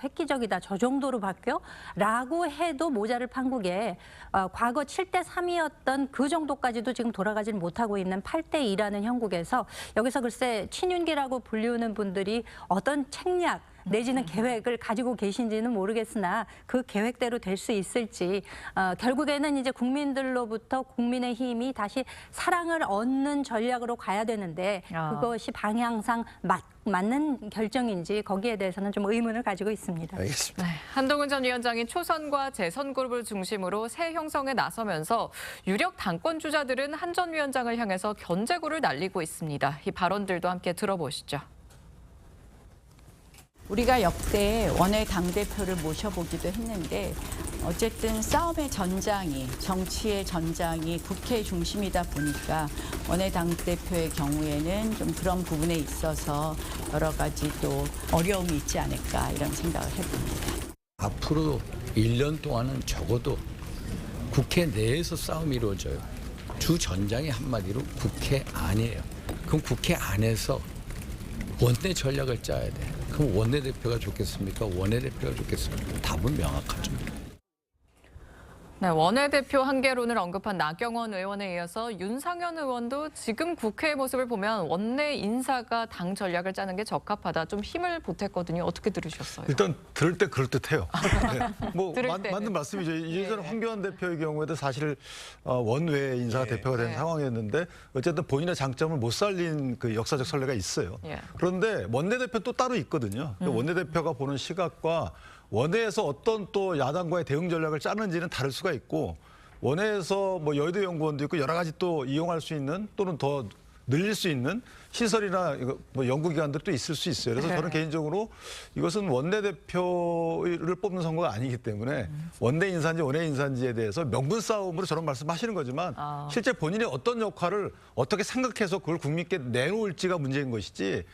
획기적이다. 저 정도로 바뀌어? 라고 해도 모자를 판국에 과거 7대3이었던 그 정도까지도 지금 돌아가지 못하고 있는 8대2라는 형국에서 여기서 글쎄 친윤계라고 불리우는 분들이 어떤 책략 내지는 계획을 가지고 계신지는 모르겠으나 그 계획대로 될 수 있을지 결국에는 이제 국민들로부터 국민의힘이 다시 사랑을 얻는 전략으로 가야 되는데 그것이 방향상 맞는 결정인지 거기에 대해서는 좀 의문을 가지고 있습니다. 알겠습니다. 네, 한동훈 전 위원장이 초선과 재선 그룹을 중심으로 새 형성에 나서면서 유력 당권 주자들은 한 전 위원장을 향해서 견제구를 날리고 있습니다. 이 발언들도 함께 들어보시죠. 우리가 역대 원외 당대표를 모셔보기도 했는데 어쨌든 싸움의 전장이, 정치의 전장이 국회 중심이다 보니까 원외 당대표의 경우에는 좀 그런 부분에 있어서 여러 가지 또 어려움이 있지 않을까 이런 생각을 해봅니다. 앞으로 1년 동안은 적어도 국회 내에서 싸움이 이루어져요. 주 전장이 한마디로 국회 안이에요. 그럼 국회 안에서 원내 전략을 짜야 돼. 그럼 원내대표가 좋겠습니까? 원내대표가 좋겠습니까? 답은 명확하죠. 네, 원내대표 한계론을 언급한 나경원 의원에 이어서 윤상현 의원도 지금 국회의 모습을 보면 원내 인사가 당 전략을 짜는 게 적합하다. 좀 힘을 보탰거든요. 어떻게 들으셨어요? 일단 들을 때 그럴듯해요. 네. 뭐 들을 때는. 맞는 말씀이죠. 예전 황교안 대표의 경우에도 사실 원외 인사가 대표가 된 상황이었는데 어쨌든 본인의 장점을 못 살린 그 역사적 선례가 있어요. 그런데 원내대표 또 따로 있거든요. 원내대표가 보는 시각과 원내에서 어떤 또 야당과의 대응 전략을 짜는지는 다를 수가 있고 원내에서 뭐 여의도 연구원도 있고 여러 가지 또 이용할 수 있는 또는 더 늘릴 수 있는 시설이나 뭐 연구기관들도 있을 수 있어요. 그래서 저는 개인적으로 이것은 원내대표를 뽑는 선거가 아니기 때문에 원내 인사인지 원외 인사인지에 대해서 명분 싸움으로 저런 말씀하시는 거지만 실제 본인이 어떤 역할을 어떻게 생각해서 그걸 국민께 내놓을지가 문제인 것이지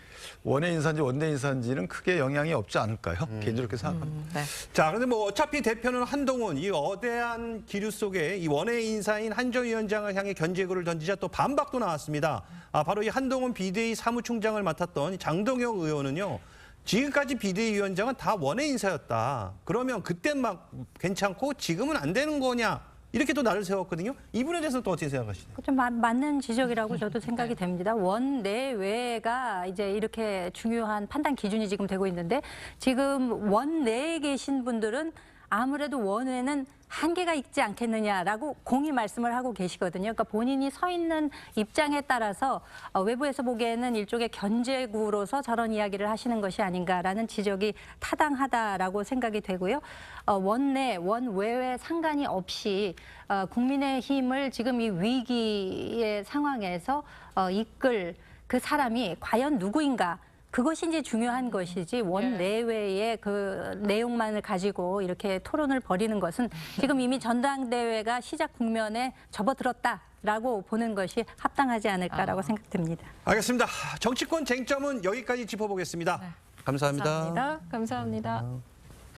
원외 인사인지 원내 인사인지는 크게 영향이 없지 않을까요? 개인적으로 그렇게 생각합니다. 자, 그런데 뭐 어차피 대표는 한동훈, 이 거대한 기류 속에 이 원외 인사인 한 전 위원장을 향해 견제구를 던지자 또 반박도 나왔습니다. 바로 이 한동훈 비대위 사무총장을 맡았던 이 장동혁 의원은요. 지금까지 비대위원장은 다 원외 인사였다. 그러면 그땐 막 괜찮고 지금은 안 되는 거냐. 이렇게 또 나를 세웠거든요. 이 부분에 대해서는 또 어떻게 생각하시나요? 좀 맞는 지적이라고 저도 생각이 됩니다. 원내외가 이제 이렇게 중요한 판단 기준이 지금 되고 있는데 지금 원내에 계신 분들은 아무래도 원외는 한계가 있지 않겠느냐라고 공히 말씀을 하고 계시거든요. 그러니까 본인이 서 있는 입장에 따라서 외부에서 보기에는 일종의 견제구로서 저런 이야기를 하시는 것이 아닌가라는 지적이 타당하다라고 생각이 되고요. 원내, 원외에 상관이 없이 국민의힘을 지금 이 위기의 상황에서 이끌 그 사람이 과연 누구인가? 그것이 이제 중요한 것이지 원내외의 그 내용만을 가지고 이렇게 토론을 벌이는 것은 지금 이미 전당대회가 시작 국면에 접어들었다라고 보는 것이 합당하지 않을까라고 생각됩니다. 알겠습니다. 정치권 쟁점은 여기까지 짚어보겠습니다. 감사합니다. 감사합니다.